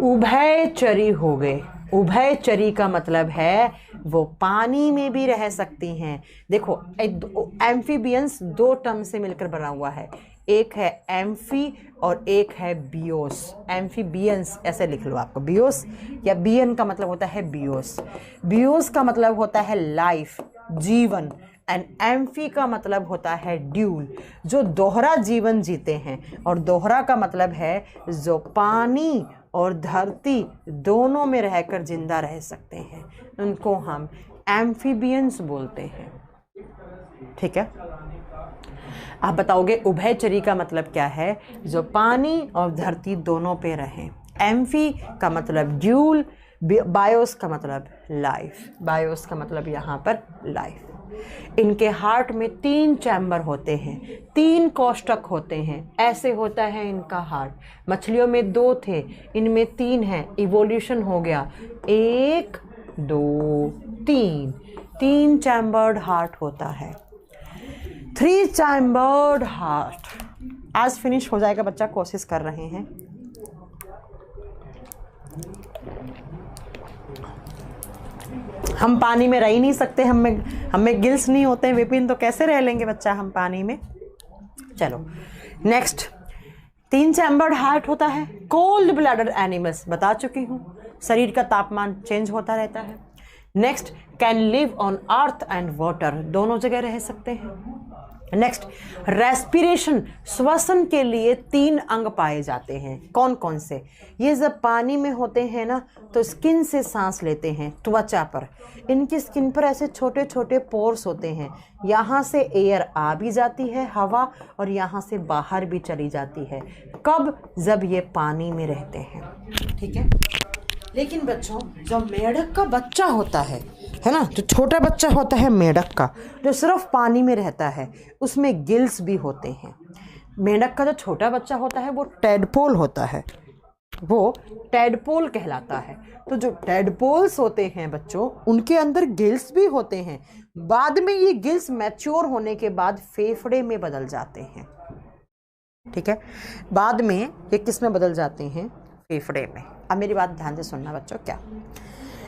उभयचरी हो गए। उभयचरी का मतलब है वो पानी में भी रह सकती हैं। देखो एम्फीबियंस दो टर्म से मिलकर बना हुआ है, एक है एम्फी और एक है बियोस। एम्फीबियंस ऐसे लिख लो आपको, बियोस या बियन का मतलब होता है बियोस। बियोस का मतलब होता है लाइफ, जीवन, एंड एम्फी का मतलब होता है ड्यूल, जो दोहरा जीवन जीते हैं। और दोहरा का मतलब है जो पानी और धरती दोनों में रहकर जिंदा रह सकते हैं, उनको हम एम्फीबियंस बोलते हैं। ठीक है, आप बताओगे उभयचरी का मतलब क्या है? जो पानी और धरती दोनों पे रहें। एम्फी का मतलब ड्यूल, बायोस का मतलब लाइफ, बायोस का मतलब यहाँ पर लाइफ। इनके हार्ट में 3 चैम्बर होते हैं, 3 कोष्ठक होते हैं, ऐसे होता है इनका हार्ट। मछलियों में 2 थे, इनमें 3 हैं, इवोल्यूशन हो गया, 1 2 3 चैम्बर्ड हार्ट होता है, 3 चैम्बर्ड हार्ट। आज फिनिश हो जाएगा बच्चा, कोशिश कर रहे हैं। हम पानी में रह ही नहीं सकते, हमें गिल्स नहीं होते हैं विपिन, तो कैसे रह लेंगे बच्चा हम पानी में। चलो नेक्स्ट, 3 चैम्बर्ड हार्ट होता है। कोल्ड ब्लडेड एनिमल्स बता चुकी हूँ, शरीर का तापमान चेंज होता रहता है। Next, can live on earth and water, दोनों जगह रह सकते हैं। नेक्स्ट, रेस्पिरेशन, श्वसन के लिए 3 अंग पाए जाते हैं। कौन कौन से? ये जब पानी में होते हैं ना तो स्किन से सांस लेते हैं, त्वचा पर। इनकी स्किन पर ऐसे छोटे छोटे पोर्स होते हैं, यहाँ से एयर आ भी जाती है हवा, और यहाँ से बाहर भी चली जाती है। कब? जब ये पानी में रहते हैं, ठीक है। लेकिन बच्चों, जो मेंढक का बच्चा होता है ना, जो छोटा बच्चा होता है मेंढक का, जो सिर्फ पानी में रहता है, उसमें गिल्स भी होते हैं। मेंढक का जो छोटा बच्चा होता है वो टैडपोल होता है, वो टैडपोल कहलाता है। तो जो टैडपोल्स होते हैं बच्चों, उनके अंदर गिल्स भी होते हैं। बाद में ये गिल्स मैच्योर होने के बाद फेफड़े में बदल जाते हैं, ठीक है। बाद में ये किस में बदल जाते हैं? फेफड़े में। अब मेरी बात ध्यान से सुनना बच्चों, क्या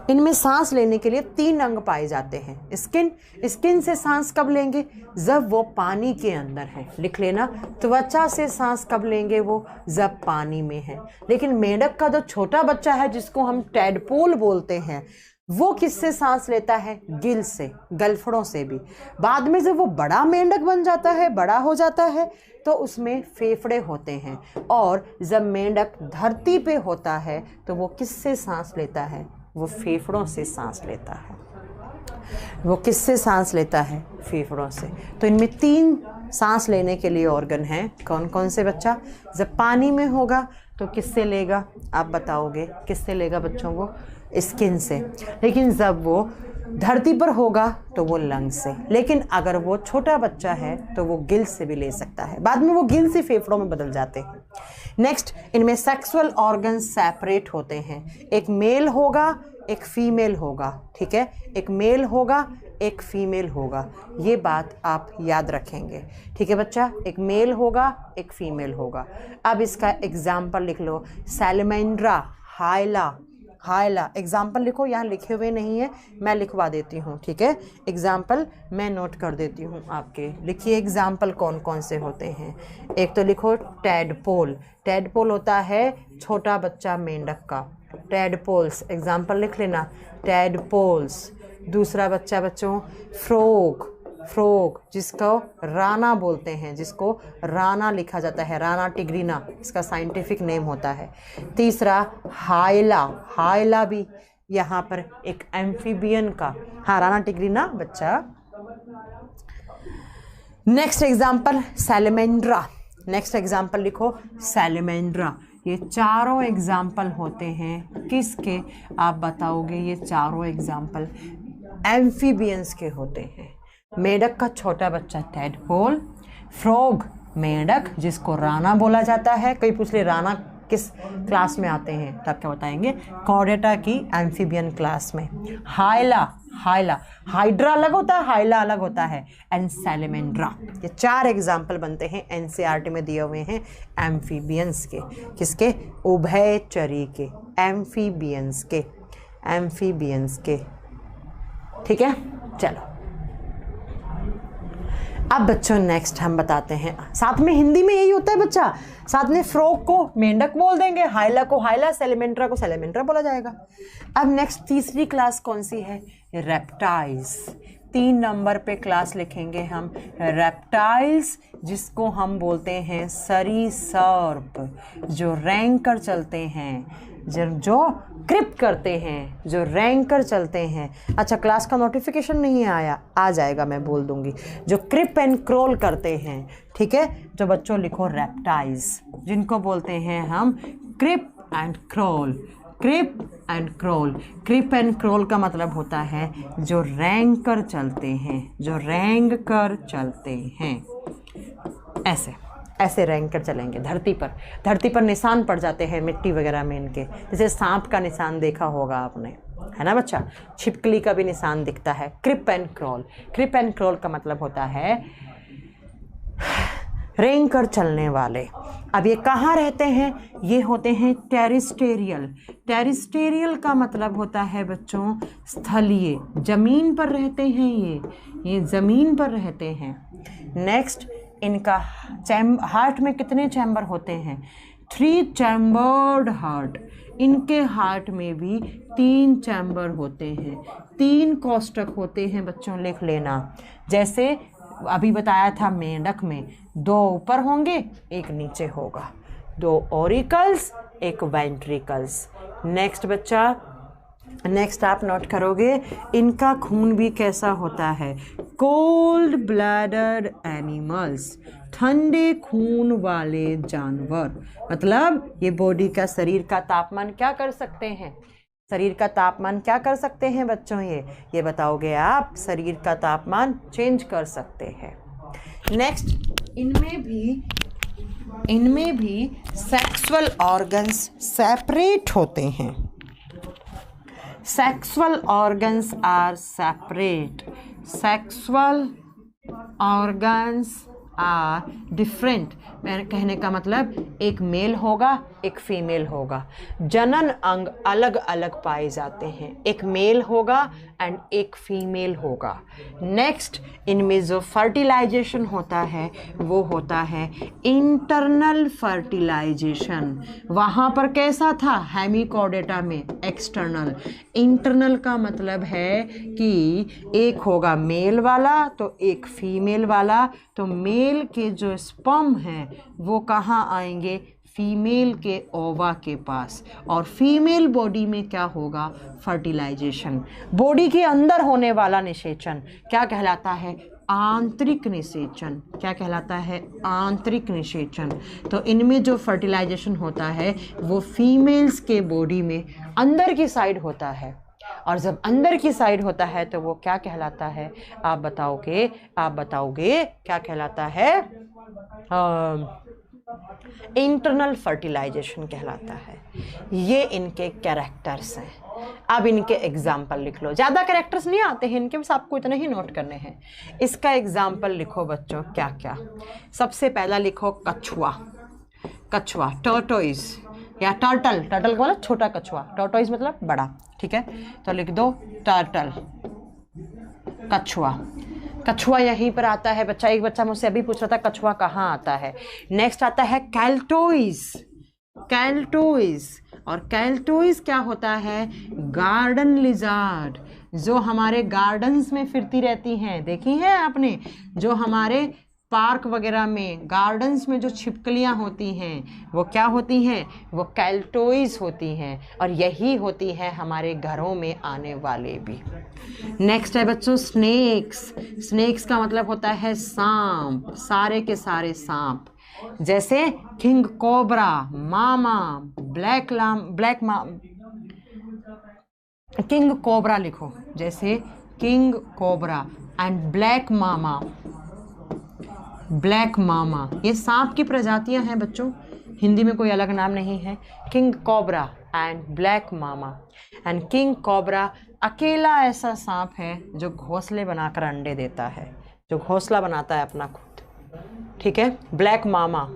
इनमें सांस लेने के लिए 3 अंग पाए जाते हैं। स्किन से सांस कब लेंगे? जब वो पानी के अंदर है, लिख लेना। त्वचा से सांस कब लेंगे? वो जब पानी में है। लेकिन मेंढक का जो छोटा बच्चा है, जिसको हम टैडपोल बोलते हैं, वो किससे सांस लेता है? गिल से, गलफड़ों से भी। बाद में जब वो बड़ा मेंढक बन जाता है, बड़ा हो जाता है, तो उसमें फेफड़े होते हैं। और जब मेंढक धरती पे होता है तो वो किससे सांस लेता है? वो फेफड़ों से सांस लेता है। वो किससे सांस लेता है? फेफड़ों से। तो इनमें 3 सांस लेने के लिए ऑर्गन हैं। कौन कौन से बच्चा? जब पानी में होगा तो किससे लेगा? आप बताओगे किससे लेगा बच्चों को? स्किन से। लेकिन जब वो धरती पर होगा तो वो लंग से। लेकिन अगर वो छोटा बच्चा है तो वो गिल से भी ले सकता है। बाद में वो गिल से फेफड़ों में बदल जाते हैं। नेक्स्ट, इनमें सेक्सुअल ऑर्गन सेपरेट होते हैं। एक मेल होगा, एक फीमेल होगा, ठीक है। एक मेल होगा, एक फीमेल होगा। ये बात आप याद रखेंगे, ठीक है बच्चा। एक मेल होगा, एक फीमेल होगा। अब इसका एग्जाम्पल लिख लो। सैलमेंड्रा, हाइला। एग्जाम्पल लिखो, यहाँ लिखे हुए नहीं है, मैं लिखवा देती हूँ, ठीक है। एग्जाम्पल मैं नोट कर देती हूँ आपके। लिखिए एग्जाम्पल कौन कौन से होते हैं। एक तो लिखो टैडपोल। टैडपोल होता है छोटा बच्चा मेंढक का। टैडपोल्स, एग्जाम्पल लिख लेना, टैडपोल्स। दूसरा बच्चा बच्चों फ्रॉग, जिसको राना बोलते हैं, जिसको राना लिखा जाता है, राना टिग्रिना इसका साइंटिफिक नेम होता है। तीसरा हाइला भी यहाँ पर एक एम्फीबियन का, हाँ, राना टिग्रिना बच्चा। Next example salamandra. Next example लिखो सैलमेंड्रा। ये चारों एग्जाम्पल होते हैं किसके? आप बताओगे। ये चारों एग्जाम्पल एम्फीबियंस के होते हैं। मेंढक का छोटा बच्चा टैडपोल, फ्रॉग मेंढक जिसको राना बोला जाता है। कोई पूछ ले राना किस क्लास में आते हैं, तब क्या बताएंगे? कॉर्डेटा की एम्फीबियन क्लास में। हाइड्रा अलग होता है, हाइला अलग होता है, एंड सैलमेंड्रा। ये 4 एग्जाम्पल बनते हैं, एनसीईआरटी में दिए हुए हैं एम्फीबियंस के। किसके? उभयचरी के, एम्फीबियंस के, ठीक है। चलो अब बच्चों नेक्स्ट हम बताते हैं, साथ में हिंदी में यही होता है बच्चा। साथ में फ्रॉग को मेंढक बोल देंगे, हाइला को हाइला, सैलमेंड्रा को सैलमेंड्रा बोला जाएगा। अब नेक्स्ट तीसरी क्लास कौन सी है? रेप्टाइल्स। 3 नंबर पे क्लास लिखेंगे हम रेप्टाइल्स, जिसको हम बोलते हैं सरीसर्प, जो रैंक कर चलते हैं, जो क्रिप करते हैं, जो रैंक कर चलते हैं। अच्छा, क्लास का नोटिफिकेशन नहीं आया, आ जाएगा, मैं बोल दूंगी। जो क्रिप एंड क्रोल करते हैं, ठीक है। जो बच्चों लिखो रेप्टाइल्स, जिनको बोलते हैं हम क्रिप एंड क्रोल। क्रिप एंड क्रोल का मतलब होता है जो रैंक कर चलते हैं, ऐसे रैंक कर चलेंगे धरती पर निशान पड़ जाते हैं मिट्टी वगैरह में इनके। जैसे सांप का निशान देखा होगा आपने, है ना बच्चा। छिपकली का भी निशान दिखता है। क्रिप एंड क्रोल का मतलब होता है रेंग कर चलने वाले। अब ये कहाँ रहते हैं? ये होते हैं टेरिस्टेरियल। टेरिस्टेरियल का मतलब होता है बच्चों स्थलीय, जमीन पर रहते हैं ये जमीन पर रहते हैं। नेक्स्ट, इनका हार्ट में कितने चैम्बर होते हैं? 3 चैम्बर्ड हार्ट। इनके हार्ट में भी 3 चैम्बर होते हैं, 3 कोष्ठक होते हैं बच्चों, लिख लेना। जैसे अभी बताया था मेंढक में 2 ऊपर होंगे, 1 नीचे होगा, 2 ऑरिकल्स, 1 वेंट्रिकल्स। नेक्स्ट बच्चा, नेक्स्ट आप नोट करोगे इनका खून भी कैसा होता है? कोल्ड ब्लडेड एनिमल्स, ठंडे खून वाले जानवर। मतलब ये बॉडी का, शरीर का तापमान क्या कर सकते हैं? शरीर का तापमान क्या कर सकते हैं बच्चों? ये बताओगे आप, शरीर का तापमान चेंज कर सकते हैं। नेक्स्ट, इनमें भी सेक्सुअल ऑर्गन्स सेपरेट होते हैं। Sexual organs are separate. Sexual organs are different. मैंने कहने का मतलब एक मेल होगा, एक फीमेल होगा। जनन अंग अलग अलग पाए जाते हैं, एक मेल होगा एंड एक फीमेल होगा। नेक्स्ट, इनमें जो फर्टिलाइजेशन होता है वो होता है इंटरनल फर्टिलाइजेशन। वहाँ पर कैसा था? हेमिकोडेटा में एक्सटर्नल। इंटरनल का मतलब है कि एक होगा मेल वाला तो एक फीमेल वाला, तो मेल के जो स्पर्म हैं वो कहाँ आएंगे? फीमेल के ओवा के पास। और फीमेल बॉडी में क्या होगा? फर्टिलाइजेशन। बॉडी के अंदर होने वाला निषेचन क्या कहलाता है? आंतरिक निषेचन। क्या कहलाता है? आंतरिक निषेचन। तो इनमें जो फर्टिलाइजेशन होता है वो फीमेल्स के बॉडी में अंदर की साइड होता है, और जब अंदर की साइड होता है तो वो क्या कहलाता है? आप बताओगे क्या कहलाता है? इंटरनल फर्टिलाइजेशन कहलाता है। ये इनके कैरेक्टर्स हैं। अब इनके एग्जाम्पल लिख लो। ज़्यादा कैरेक्टर्स नहीं आते हैं इनके, बस आपको इतने ही नोट करने हैं। इसका एग्जाम्पल लिखो बच्चों, क्या क्या। सबसे पहला लिखो कछुआ। कछुआ, टर्टोइज या टर्टल। टर्टल का मतलब छोटा कछुआ, टर्टोइज मतलब बड़ा, ठीक है? तो लिख दो टर्टल, कछुआ। कछुआ यहीं पर आता है बच्चा। एक बच्चा मुझसे अभी पूछ रहा था कछुआ कहाँ आता है। नेक्स्ट आता है कैल्टोइज। कैल्टोइज, और कैल्टोइज क्या होता है? गार्डन लिजार्ड, जो हमारे गार्डन्स में फिरती रहती हैं। देखी हैं आपने? जो हमारे पार्क वगैरह में, गार्डन्स में जो छिपकलियाँ होती हैं वो क्या होती हैं? वो कैल्टोइज होती हैं, और यही होती हैं हमारे घरों में आने वाले भी। नेक्स्ट है बच्चों स्नेक्स। स्नेक्स का मतलब होता है सांप, सारे के सारे सांप। जैसे king cobra, mamba, king cobra लिखो। जैसे king cobra and black mamba. Black mamba ये सांप की प्रजातियां हैं बच्चों, हिंदी में कोई अलग नाम नहीं है। King cobra and black mama. And king cobra अकेला ऐसा सांप है जो घोंसले बनाकर अंडे देता है, जो घोंसला बनाता है अपना खुद, ठीक है? ब्लैक मामा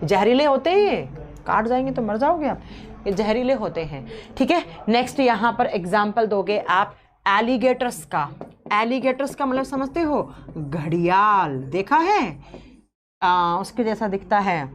जहरीले होते हैं, ये काट जाएंगे तो मर जाओगे आप, ये जहरीले होते हैं, ठीक है? नेक्स्ट यहाँ पर एग्जाम्पल दोगे आप एलिगेटर्स का। एलिगेटर्स का मतलब समझते हो? घड़ियाल। देखा है? उसके जैसा दिखता है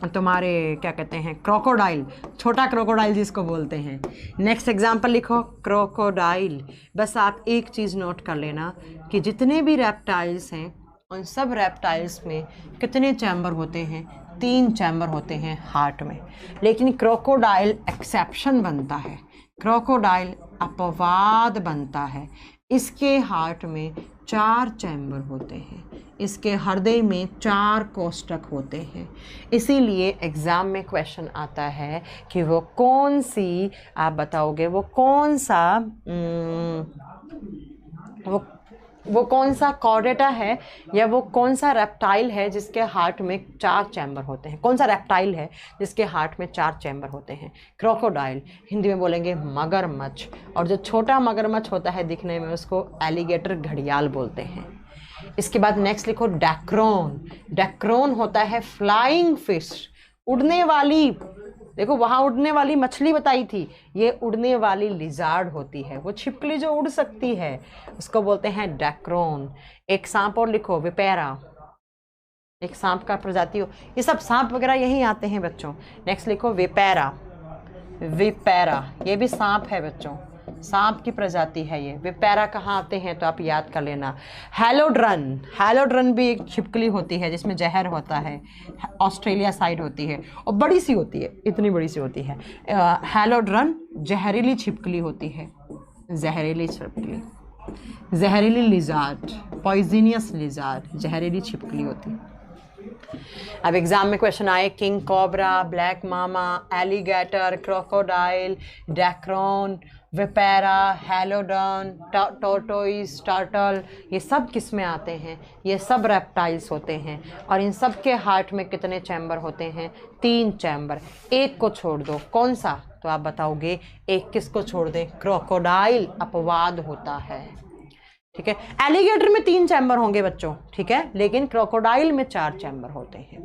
तुम्हारे, क्या कहते हैं, क्रोकोडाइल, छोटा क्रोकोडाइल जिसको बोलते हैं। नेक्स्ट एग्जाम्पल लिखो क्रोकोडाइल। बस आप एक चीज़ नोट कर लेना कि जितने भी रेप्टाइल्स हैं उन सब रेप्टाइल्स में कितने चैम्बर होते हैं? 3 चैम्बर होते हैं हार्ट में। लेकिन क्रोकोडाइल एक्सेप्शन बनता है, क्रोकोडाइल अपवाद बनता है। इसके हार्ट में 4 चैम्बर होते हैं, इसके हृदय में 4 कोष्ठक होते हैं। इसीलिए एग्ज़ाम में क्वेश्चन आता है कि वो कौन सी, आप बताओगे वो कौन सा वो कौन सा कॉर्डेटा है या वो कौन सा रेप्टाइल है जिसके हार्ट में 4 चैम्बर होते हैं? कौन सा रेप्टाइल है जिसके हार्ट में 4 चैम्बर होते हैं? क्रोकोडाइल, हिंदी में बोलेंगे मगरमच्छ, और जो छोटा मगरमच्छ होता है दिखने में उसको एलिगेटर, घड़ियाल बोलते हैं। इसके बाद नेक्स्ट लिखो डैक्रोन। डैक्रोन होता है फ्लाइंग फिश, उड़ने वाली। देखो वहां उड़ने वाली मछली बताई थी, ये उड़ने वाली लिजार्ड होती है, वो छिपकली जो उड़ सकती है, उसको बोलते हैं डैक्रोन। एक सांप और लिखो, विपेरा, एक सांप का प्रजाति हो, ये सब सांप वगैरह यही आते हैं बच्चों। नेक्स्ट लिखो विपेरा। विपेरा ये भी सांप है बच्चों, सांप की प्रजाति है ये। विपेरा कहाँ आते हैं तो आप याद कर लेना। हेलोड्रन, हेलोड्रन भी एक छिपकली होती है जिसमें जहर होता है, ऑस्ट्रेलिया साइड होती है और बड़ी सी होती है, इतनी बड़ी सी होती है। हेलोड्रन जहरीली छिपकली होती है, जहरीली छिपकली, जहरीली लिजार्ड, पॉइजनियस लिजार्ड, जहरीली छिपकली होती है। अब एग्जाम में क्वेश्चन आए, किंग कोबरा, ब्लैक मामा, एलिगेटर, क्रोकोडाइल, डैक्रोन, विपेरा, हेलोडन, टोर्टोइस, टर्टल, ये सब किस में आते हैं? ये सब रेप्टाइल्स होते हैं। और इन सब के हार्ट में कितने चैम्बर होते हैं? 3 चैम्बर। एक को छोड़ दो, कौन सा? तो आप बताओगे एक किसको छोड़ दें? क्रोकोडाइल अपवाद होता है, ठीक है। एलिगेटर में 3 चैम्बर होंगे बच्चों, ठीक है, लेकिन क्रोकोडाइल में 4 चैम्बर होते हैं।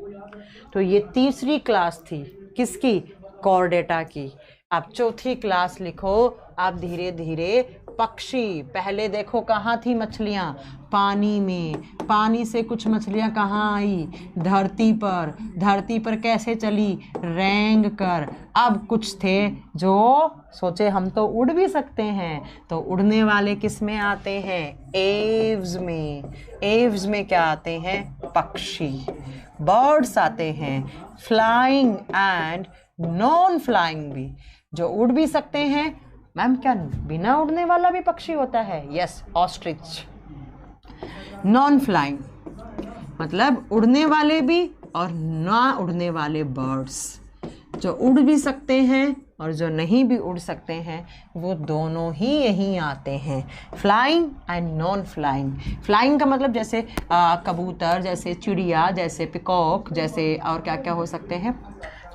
तो ये तीसरी क्लास थी किसकी? कॉर्डेटा की। अब चौथी क्लास लिखो आप धीरे धीरे। पक्षी, पहले देखो कहाँ थी मछलियाँ? पानी में। पानी से कुछ मछलियाँ कहाँ आई? धरती पर। धरती पर कैसे चली? रेंग कर। अब कुछ थे जो सोचे हम तो उड़ भी सकते हैं, तो उड़ने वाले किस में आते हैं? एव्स में। एव्स में क्या आते हैं? पक्षी, बर्ड्स आते हैं, फ्लाइंग एंड नॉन फ्लाइंग भी, जो उड़ भी सकते हैं। मैम क्या बिना उड़ने वाला भी पक्षी होता है? Yes, ostrich. नॉन फ्लाइंग मतलब उड़ने वाले भी और ना उड़ने वाले बर्ड्स, जो उड़ भी सकते हैं और जो नहीं भी उड़ सकते हैं, वो दोनों ही यहीं आते हैं, flying and non flying. Flying का मतलब जैसे कबूतर, जैसे चिड़िया, जैसे पिकॉक, जैसे और क्या क्या हो सकते हैं,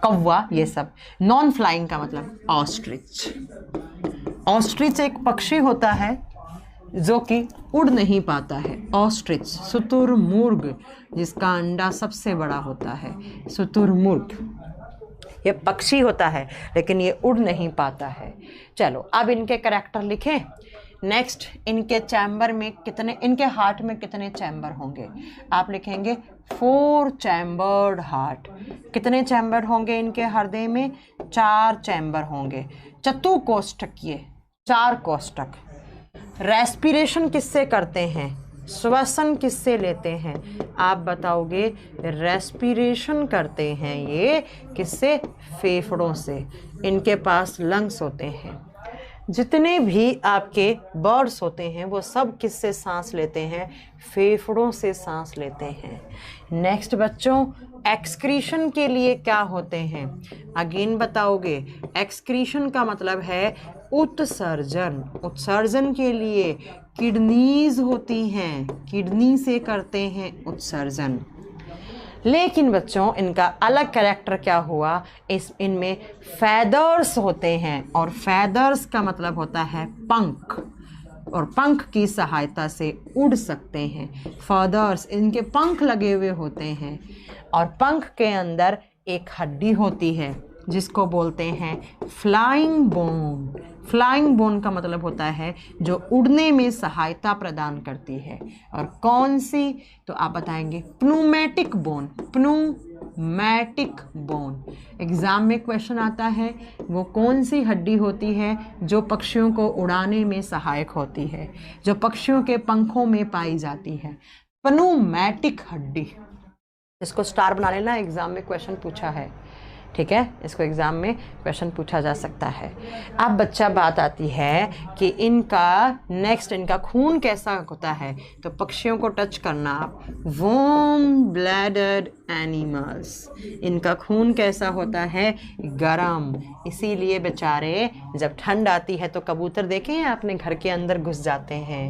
कौवा, ये सब। नॉन फ्लाइंग का मतलब ऑस्ट्रिच। ऑस्ट्रिच एक पक्षी होता है जो कि उड़ नहीं पाता है। ऑस्ट्रिच, शुतुरमुर्ग, जिसका अंडा सबसे बड़ा होता है, शुतुरमुर्ग, ये पक्षी होता है लेकिन ये उड़ नहीं पाता है। चलो अब इनके कैरेक्टर लिखें। नेक्स्ट, इनके चैम्बर में कितने, इनके हार्ट में कितने चैम्बर होंगे? आप लिखेंगे 4 चैम्बर्ड हार्ट। कितने चैम्बर होंगे इनके हृदय में? 4 चैम्बर होंगे। चतुकोष्ठकीय, 4 कोष्ठक। रेस्पिरेशन किससे करते हैं? श्वसन किससे लेते हैं? आप बताओगे रेस्पिरेशन करते हैं ये किससे? फेफड़ों से। इनके पास लंग्स होते हैं। जितने भी आपके बर्ड्स होते हैं वो सब किससे सांस लेते हैं? फेफड़ों से सांस लेते हैं। नेक्स्ट बच्चों, एक्सक्रीशन के लिए क्या होते हैं? अगेन बताओगे, एक्सक्रीशन का मतलब है उत्सर्जन। उत्सर्जन के लिए किडनीज होती हैं, किडनी से करते हैं उत्सर्जन। लेकिन बच्चों इनका अलग कैरेक्टर क्या हुआ? इनमें फैदर्स होते हैं, और फैदर्स का मतलब होता है पंख, और पंख की सहायता से उड़ सकते हैं। फैदर्स, इनके पंख लगे हुए होते हैं, और पंख के अंदर एक हड्डी होती है जिसको बोलते हैं फ्लाइंग बोन। फ्लाइंग बोन का मतलब होता है जो उड़ने में सहायता प्रदान करती है। और कौन सी? तो आप बताएंगे प्नूमेटिक बोन। प्नूमेटिक बोन। एग्जाम में क्वेश्चन आता है वो कौन सी हड्डी होती है जो पक्षियों को उड़ाने में सहायक होती है, जो पक्षियों के पंखों में पाई जाती है? प्नूमेटिक हड्डी। इसको स्टार बना लेना, एग्जाम में क्वेश्चन पूछा है, ठीक है, इसको एग्ज़ाम में क्वेश्चन पूछा जा सकता है। अब बच्चा बात आती है कि इनका नेक्स्ट, इनका खून कैसा होता है? तो पक्षियों को टच करना आप, वार्म ब्लडेड एनिमल्स, इनका खून कैसा होता है? गरम। इसीलिए बेचारे जब ठंड आती है तो कबूतर देखे हैं आपने, घर के अंदर घुस जाते हैं,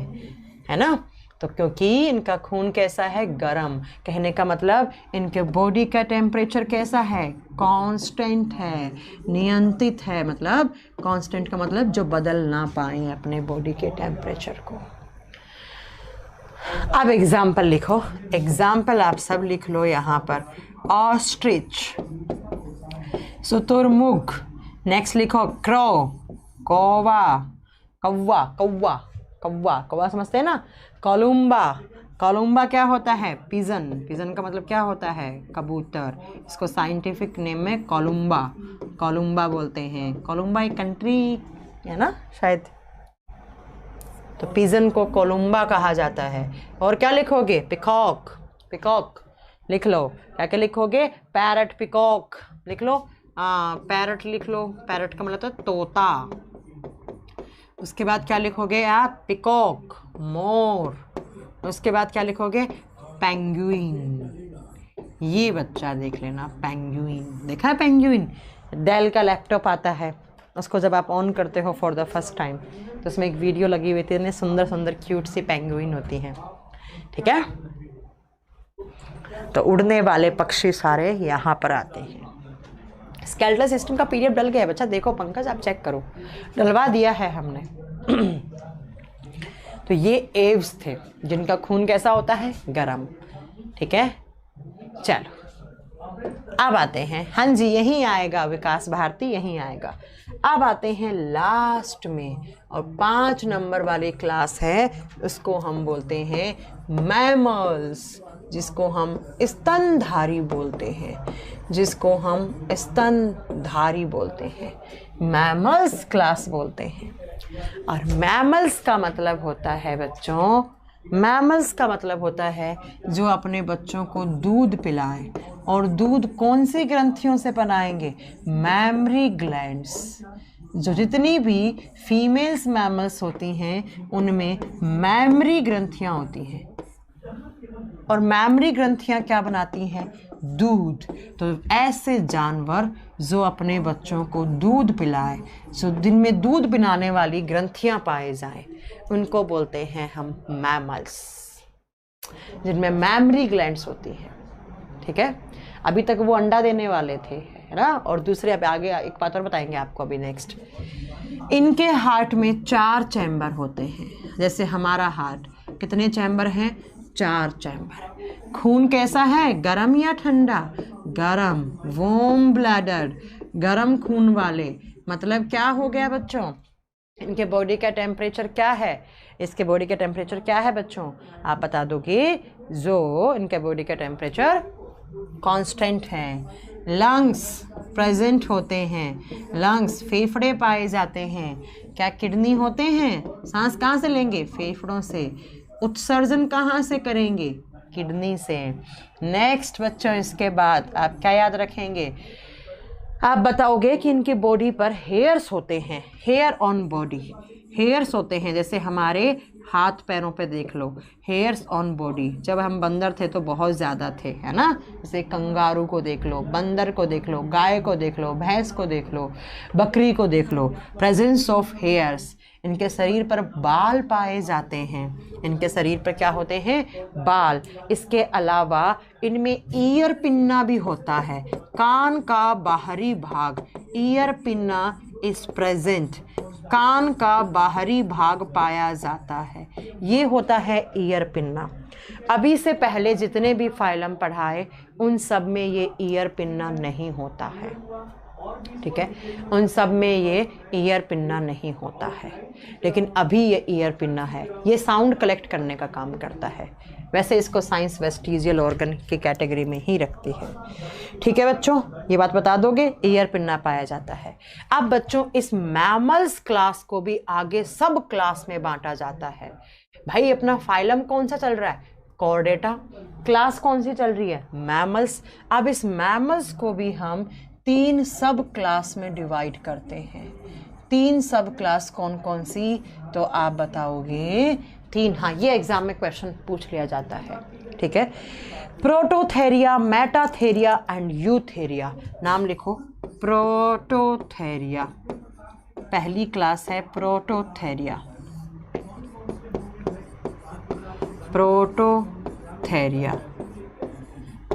है ना? तो क्योंकि इनका खून कैसा है? गरम। कहने का मतलब इनके बॉडी का टेम्परेचर कैसा है? कांस्टेंट है, नियंत्रित है। मतलब कांस्टेंट का मतलब जो बदल ना पाए अपने बॉडी के टेम्परेचर को। अब एग्जाम्पल लिखो, एग्जाम्पल आप सब लिख लो यहाँ पर। ऑस्ट्रिच, शुतुरमुर्ग। नेक्स्ट लिखो क्रो, कौवा, कौवा कौवा कौवा कौवा समझते हैं ना। कोलुम्बा, कोलुम्बा क्या होता है? पिजन, पिजन का मतलब क्या होता है? कबूतर। इसको साइंटिफिक नेम में कोलुम्बा, कोलुम्बा बोलते हैं। कोलुम्बा एक कंट्री है ना शायद, तो पिजन को कोलुम्बा कहा जाता है। और क्या लिखोगे? पिकॉक, पिकॉक लिख लो। क्या क्या लिखोगे? पैरट, पिकॉक लिख लो। पैरट लिख लो, पैरट का मतलब तो तोता। उसके बाद क्या लिखोगे आप? पिकॉक, मोर। उसके बाद क्या लिखोगे? पेंगुइन। ये बच्चा देख लेना, पेंगुइन देखा है? पेंगुइन डेल का लैपटॉप आता है, उसको जब आप ऑन करते हो फॉर द फर्स्ट टाइम तो उसमें एक वीडियो लगी हुई थी, इतने सुंदर सुंदर क्यूट सी पेंगुइन होती हैं। ठीक है, तो उड़ने वाले पक्षी सारे यहाँ पर आते हैं। स्केलेटल सिस्टम का पीडीएफ डल गया है बच्चा, देखो पंकज आप चेक करो, डलवा दिया है हमने। तो ये एव्स थे जिनका खून कैसा होता है? गरम। ठीक है, चलो अब आते हैं, हाँ जी यहीं आएगा विकास भारती, यहीं आएगा। अब आते हैं लास्ट में, और 5 नंबर वाली क्लास है, उसको हम बोलते हैं मैमल्स, जिसको हम स्तनधारी बोलते हैं, जिसको हम स्तनधारी बोलते हैं, मैमल्स क्लास बोलते हैं। और मैमल्स का मतलब होता है बच्चों, मैमल्स का मतलब होता है जो अपने बच्चों को दूध पिलाएं। और दूध कौन सी ग्रंथियों से बनाएंगे? Memory glands. जो जितनी भी फीमेल्स मैमल्स होती हैं उनमें मैमरी ग्रंथियां होती हैं, और मैमरी ग्रंथियां क्या बनाती हैं? दूध। तो ऐसे जानवर जो अपने बच्चों को दूध पिलाए, जो दिन में दूध पिलाने वाली ग्रंथियां पाए जाएं, उनको बोलते हैं हम मैमल्स, जिनमें मैमरी ग्लैंड्स होती हैं। ठीक है, अभी तक वो अंडा देने वाले थे, है ना। और दूसरे अब आगे एक बात और बताएंगे आपको अभी नेक्स्ट। इनके हार्ट में 4 चैम्बर होते हैं, जैसे हमारा हार्ट, कितने चैम्बर हैं? 4 चैम्बर। खून कैसा है? गरम या ठंडा? गरम, वार्म ब्लडड, गरम खून वाले। मतलब क्या हो गया बच्चों? इनके बॉडी का टेम्परेचर क्या है? इसके बॉडी का टेम्परेचर क्या है बच्चों? आप बता दोगे। जो इनके बॉडी का टेम्परेचर कांस्टेंट है। लंग्स प्रेजेंट होते हैं, लंग्स फेफड़े पाए जाते हैं। क्या किडनी होते हैं? सांस कहाँ से लेंगे? फेफड़ों से। उत्सर्जन कहाँ से करेंगे? किडनी से। नेक्स्ट बच्चों, इसके बाद आप क्या याद रखेंगे? आप बताओगे कि इनकी बॉडी पर हेयर्स होते हैं, हेयर ऑन बॉडी, हेयर्स होते हैं। जैसे हमारे हाथ पैरों पे देख लो, हेयर्स ऑन बॉडी। जब हम बंदर थे तो बहुत ज़्यादा थे, है ना। जैसे कंगारू को देख लो, बंदर को देख लो, गाय को देख लो, भैंस को देख लो, बकरी को देख लो। Presence of hairs. इनके शरीर पर बाल पाए जाते हैं, इनके शरीर पर क्या होते हैं? बाल। इसके अलावा इनमें ईयर पिन्ना भी होता है, कान का बाहरी भाग। ईयर पिन्ना इज प्रेजेंट, कान का बाहरी भाग पाया जाता है, ये होता है ईयर पिन्ना। अभी से पहले जितने भी फाइलम पढ़ाए उन सब में ये ईयर पिन्ना नहीं होता है। ठीक है, उन सब में ये ईयर पिन्ना नहीं होता है, लेकिन अभी ये ईयर पिन्ना है। ये साउंड कलेक्ट करने का काम करता है। वैसे इसको साइंस वेस्टिजियल ऑर्गन की कैटेगरी में ही रखती है। ठीक है बच्चों, ये बात बता दोगे, ईयर पिन्ना पाया जाता है। अब बच्चों, इस मैमल्स क्लास को भी आगे सब क्लास में बांटा जाता है। भाई अपना फाइलम कौन सा चल रहा है? कॉर्डेटा। क्लास कौन सी चल रही है? मैमल्स। अब इस मैमल्स को भी हम 3 सब क्लास में डिवाइड करते हैं। 3 सब क्लास कौन कौन सी? तो आप बताओगे 3। हाँ, ये एग्जाम में क्वेश्चन पूछ लिया जाता है। ठीक है, प्रोटोथेरिया, मेटाथेरिया एंड यूथेरिया। नाम लिखो। प्रोटोथेरिया पहली क्लास है, प्रोटोथेरिया, प्रोटोथेरिया।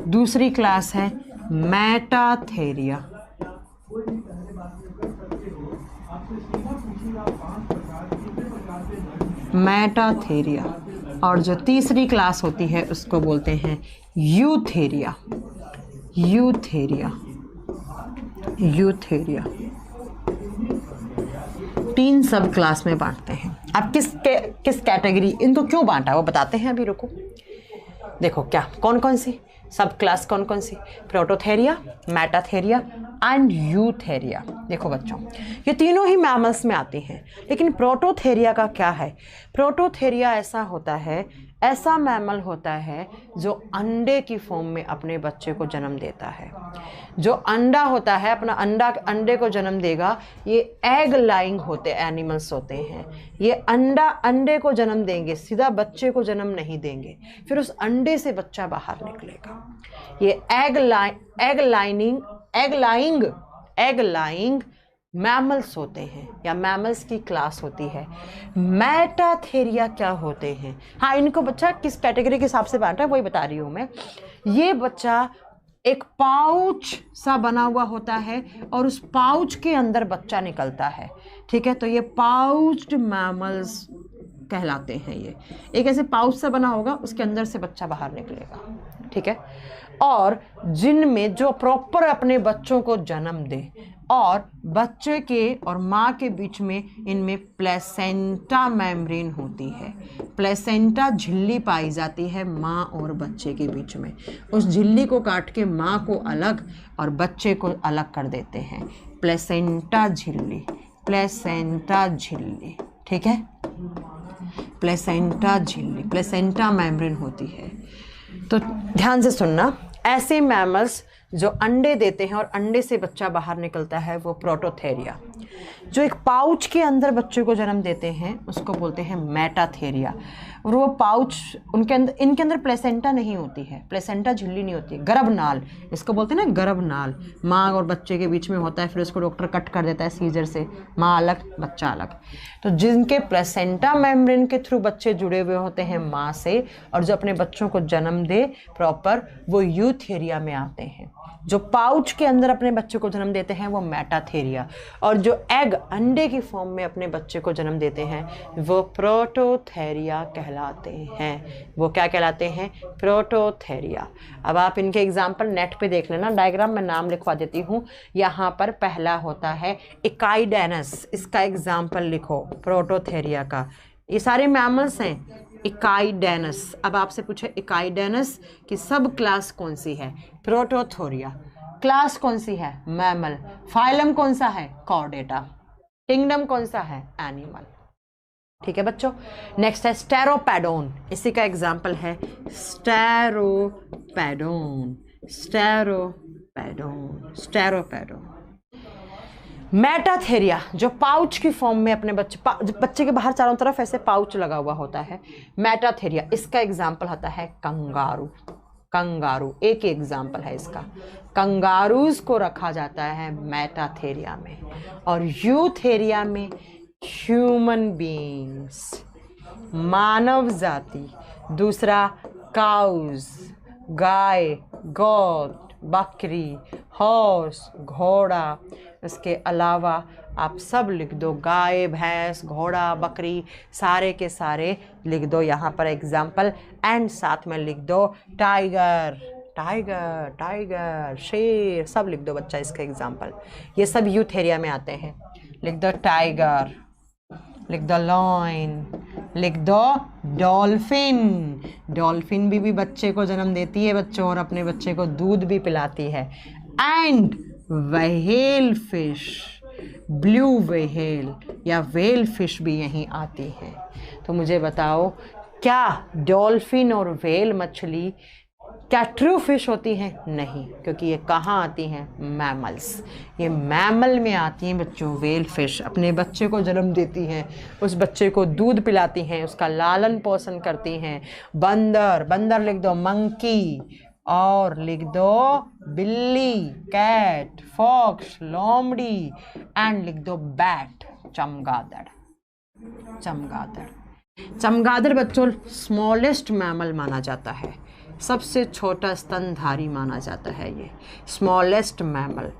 दूसरी क्लास है मेटाथेरिया, मेटाथेरिया। और जो तीसरी क्लास होती है उसको बोलते हैं यूथेरिया। Eutheria, Eutheria. 3 सब क्लास में बांटते हैं। अब किस कैटेगरी, इनको क्यों बांटा वो बताते हैं, अभी रुको। देखो क्या कौन कौन सी सब क्लास, कौन कौन सी, प्रोटोथेरिया, मेटाथेरिया एंड यूथेरिया। देखो बच्चों, ये तीनों ही मैमल्स में आती हैं, लेकिन प्रोटोथेरिया का क्या है? प्रोटोथेरिया ऐसा होता है, ऐसा मैमल होता है जो अंडे की फॉर्म में अपने बच्चे को जन्म देता है। जो अंडा होता है, अपना अंडे को जन्म देगा, ये एग लाइंग होते एनिमल्स होते हैं। ये अंडे को जन्म देंगे, सीधा बच्चे को जन्म नहीं देंगे, फिर उस अंडे से बच्चा बाहर निकलेगा। ये एग लाइंग मैमल्स होते हैं, या मैमल्स की क्लास होती है। मेटाथेरिया क्या होते हैं? हाँ, इनको बच्चा किस कैटेगरी के हिसाब से बांटा है वही बता रही हूँ मैं। ये बच्चा एक पाउच सा बना हुआ होता है और उस पाउच के अंदर बच्चा निकलता है, ठीक है। तो ये पाउच्ड मैमल्स कहलाते हैं। ये एक ऐसे पाउच सा बना होगा, उसके अंदर से बच्चा बाहर निकलेगा, ठीक है। और जिनमें जो प्रॉपर अपने बच्चों को जन्म दे, और बच्चे के और माँ के बीच में इनमें प्लेसेंटा मेम्ब्रेन होती है। प्लेसेंटा झिल्ली पाई जाती है माँ और बच्चे के बीच में। उस झिल्ली को काट के माँ को अलग और बच्चे को अलग कर देते हैं। प्लेसेंटा झिल्ली, प्लेसेंटा झिल्ली, ठीक है। प्लेसेंटा झिल्ली, प्लेसेंटा मेम्ब्रेन होती है। तो ध्यान से सुनना, ऐसे मैमल्स जो अंडे देते हैं और अंडे से बच्चा बाहर निकलता है वो प्रोटोथेरिया। जो एक पाउच के अंदर बच्चे को जन्म देते हैं उसको बोलते हैं मेटाथेरिया। और वो पाउच, इनके अंदर प्लेसेंटा नहीं होती है, प्लेसेंटा झिल्ली नहीं होती है, गर्भनाल इसको बोलते हैं ना, गर्भनाल माँ और बच्चे के बीच में होता है। फिर उसको डॉक्टर कट कर देता है सीजर से, माँ अलग बच्चा अलग। तो जिनके प्लेसेंटा मेम्ब्रेन के थ्रू बच्चे जुड़े हुए होते हैं माँ से, और जो अपने बच्चों को जन्म दे प्रॉपर, वो यूथेरिया में आते हैं। जो पाउच के अंदर अपने बच्चे को जन्म देते हैं वो मेटाथेरिया, और जो एग अंडे की फॉर्म में अपने बच्चे को जन्म देते हैं वो प्रोटोथेरिया कहलाते हैं। वो क्या कहलाते हैं? प्रोटोथेरिया। अब आप इनके एग्जाम्पल नेट पे देख लेना, डायग्राम में नाम लिखवा देती हूँ। यहाँ पर पहला होता है इकाइडेनस, इसका एग्जाम्पल लिखो प्रोटोथेरिया का। ये सारे मैमल्स हैं। इकाइडेनस, अब आपसे पूछे इकाइडेनस की सब क्लास कौन सी है? प्रोटोथेरिया। क्लास कौन सी है? मैमल। फाइलम कौन सा है? कॉर्डेटा। किंगडम कौन सा है? एनिमल। ठीक है बच्चों। नेक्स्ट है स्टेरोपैडोन, इसी का एग्जाम्पल है स्टेरोपैडोन, स्टेरोपैडोन, स्टेरोपैडोन। मेटाथेरिया, जो पाउच की फॉर्म में अपने बच्चे के बाहर चारों तरफ ऐसे पाउच लगा हुआ होता है, मेटाथेरिया। इसका एग्जाम्पल आता है कंगारू। कंगारू एक एग्जाम्पल है इसका। कंगारूज को रखा जाता है मेटाथेरिया में, और यूथेरिया में ह्यूमन बीइंग्स, मानव जाति। दूसरा काउज, गाय, गोट, बकरी, हॉर्स, घोड़ा। इसके अलावा आप सब लिख दो, गाय, भैंस, घोड़ा, बकरी, सारे के सारे लिख दो यहाँ पर एग्जाम्पल। एंड साथ में लिख दो टाइगर, टाइगर, टाइगर, शेर, सब लिख दो बच्चा इसका एग्जाम्पल। ये सब यूथेरिया में आते हैं। लिख दो टाइगर, लिख दो लॉयन, लिख दो डॉल्फिन। डॉल्फिन भी बच्चे को जन्म देती है बच्चों, और अपने बच्चे को दूध भी पिलाती है। And whale fish, blue whale या व्हेल फिश भी यहीं आती है। तो मुझे बताओ, क्या डॉल्फिन और व्हेल मछली क्या ट्रू फिश होती हैं? नहीं, क्योंकि ये कहाँ आती हैं? मैमल्स। ये मैमल में आती हैं बच्चों। व्हेल फिश अपने बच्चे को जन्म देती हैं, उस बच्चे को दूध पिलाती हैं, उसका लालन पोषण करती हैं। बंदर, बंदर लिख दो मंकी, और लिख दो बिल्ली, कैट, फॉक्स, लोमड़ी, एंड लिख दो बैट, चमगादड़। चमगादड़, चमगादड़ बच्चों स्मॉलेस्ट मैमल माना जाता है, सबसे छोटा स्तनधारी माना जाता है ये, स्मॉलेस्ट मैमल।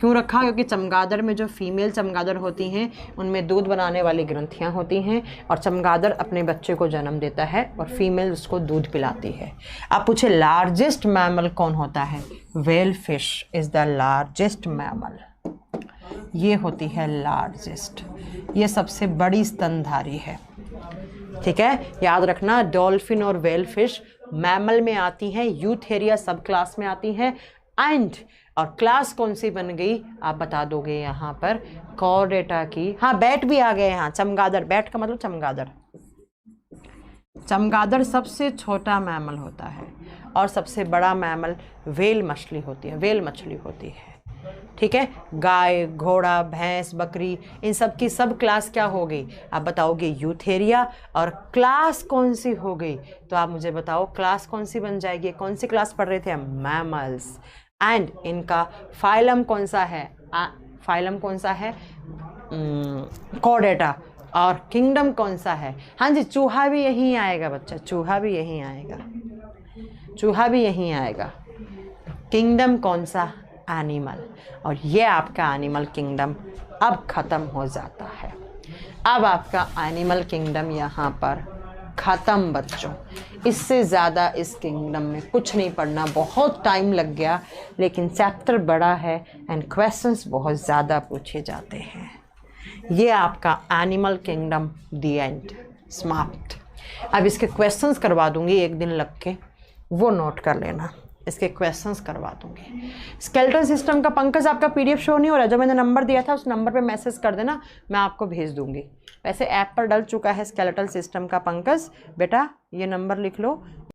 क्यों रखा? क्योंकि चमगादड़ में जो फीमेल चमगादड़ होती हैं उनमें दूध बनाने वाली ग्रंथियां होती हैं और चमगादड़ अपने बच्चे को जन्म देता है और फीमेल उसको दूध पिलाती है। आप पूछे लार्जेस्ट मैमल कौन होता है? Whale fish is the largest mammal. ये होती है लार्जेस्ट, ये सबसे बड़ी स्तनधारी है। ठीक है, याद रखना डॉल्फिन और व्हेल फिश मैमल में आती हैं, यूथेरिया सब क्लास में आती हैं। एंड और क्लास कौन सी बन गई आप बता दोगे यहाँ पर? कॉर्डेटा की। हाँ, बैट भी आ गए यहाँ, चमगादड़। बैट का मतलब चमगादड़। चमगादड़ सबसे छोटा मैमल होता है और सबसे बड़ा मैमल व्हेल मछली होती है, व्हेल मछली होती है। ठीक है, गाय, घोड़ा, भैंस, बकरी, इन सब की सब क्लास क्या हो गई? आप बताओगे यूथेरिया। और क्लास कौन सी हो गई? तो आप मुझे बताओ क्लास कौन सी बन जाएगी? कौन सी क्लास पढ़ रहे थे हम? मैमल्स। एंड इनका फाइलम कौन सा है? फाइलम कौन सा है? कॉर्डेटा। और किंगडम कौन सा है? हाँ जी, चूहा भी यहीं आएगा बच्चा, चूहा भी यहीं आएगा, चूहा भी यहीं आएगा। किंगडम कौन सा? एनिमल। और ये आपका एनिमल किंगडम अब ख़त्म हो जाता है। अब आपका एनिमल किंगडम यहाँ पर ख़त्म बच्चों। इससे ज़्यादा इस किंगडम में कुछ नहीं पढ़ना, बहुत टाइम लग गया, लेकिन चैप्टर बड़ा है एंड क्वेश्चंस बहुत ज़्यादा पूछे जाते हैं। ये आपका एनिमल किंगडम दी एंड, समाप्त। अब इसके क्वेश्चंस करवा दूंगी एक दिन लग के, वो नोट कर लेना, इसके क्वेश्चंस करवा दूंगी। स्केलेटल सिस्टम का पंकज आपका पीडीएफ शो नहीं हो रहा, जो मैंने नंबर दिया था उस नंबर पे मैसेज कर देना, मैं आपको भेज दूंगी। वैसे ऐप पर डल चुका है स्केलेटल सिस्टम का पंकज, बेटा ये नंबर लिख लो।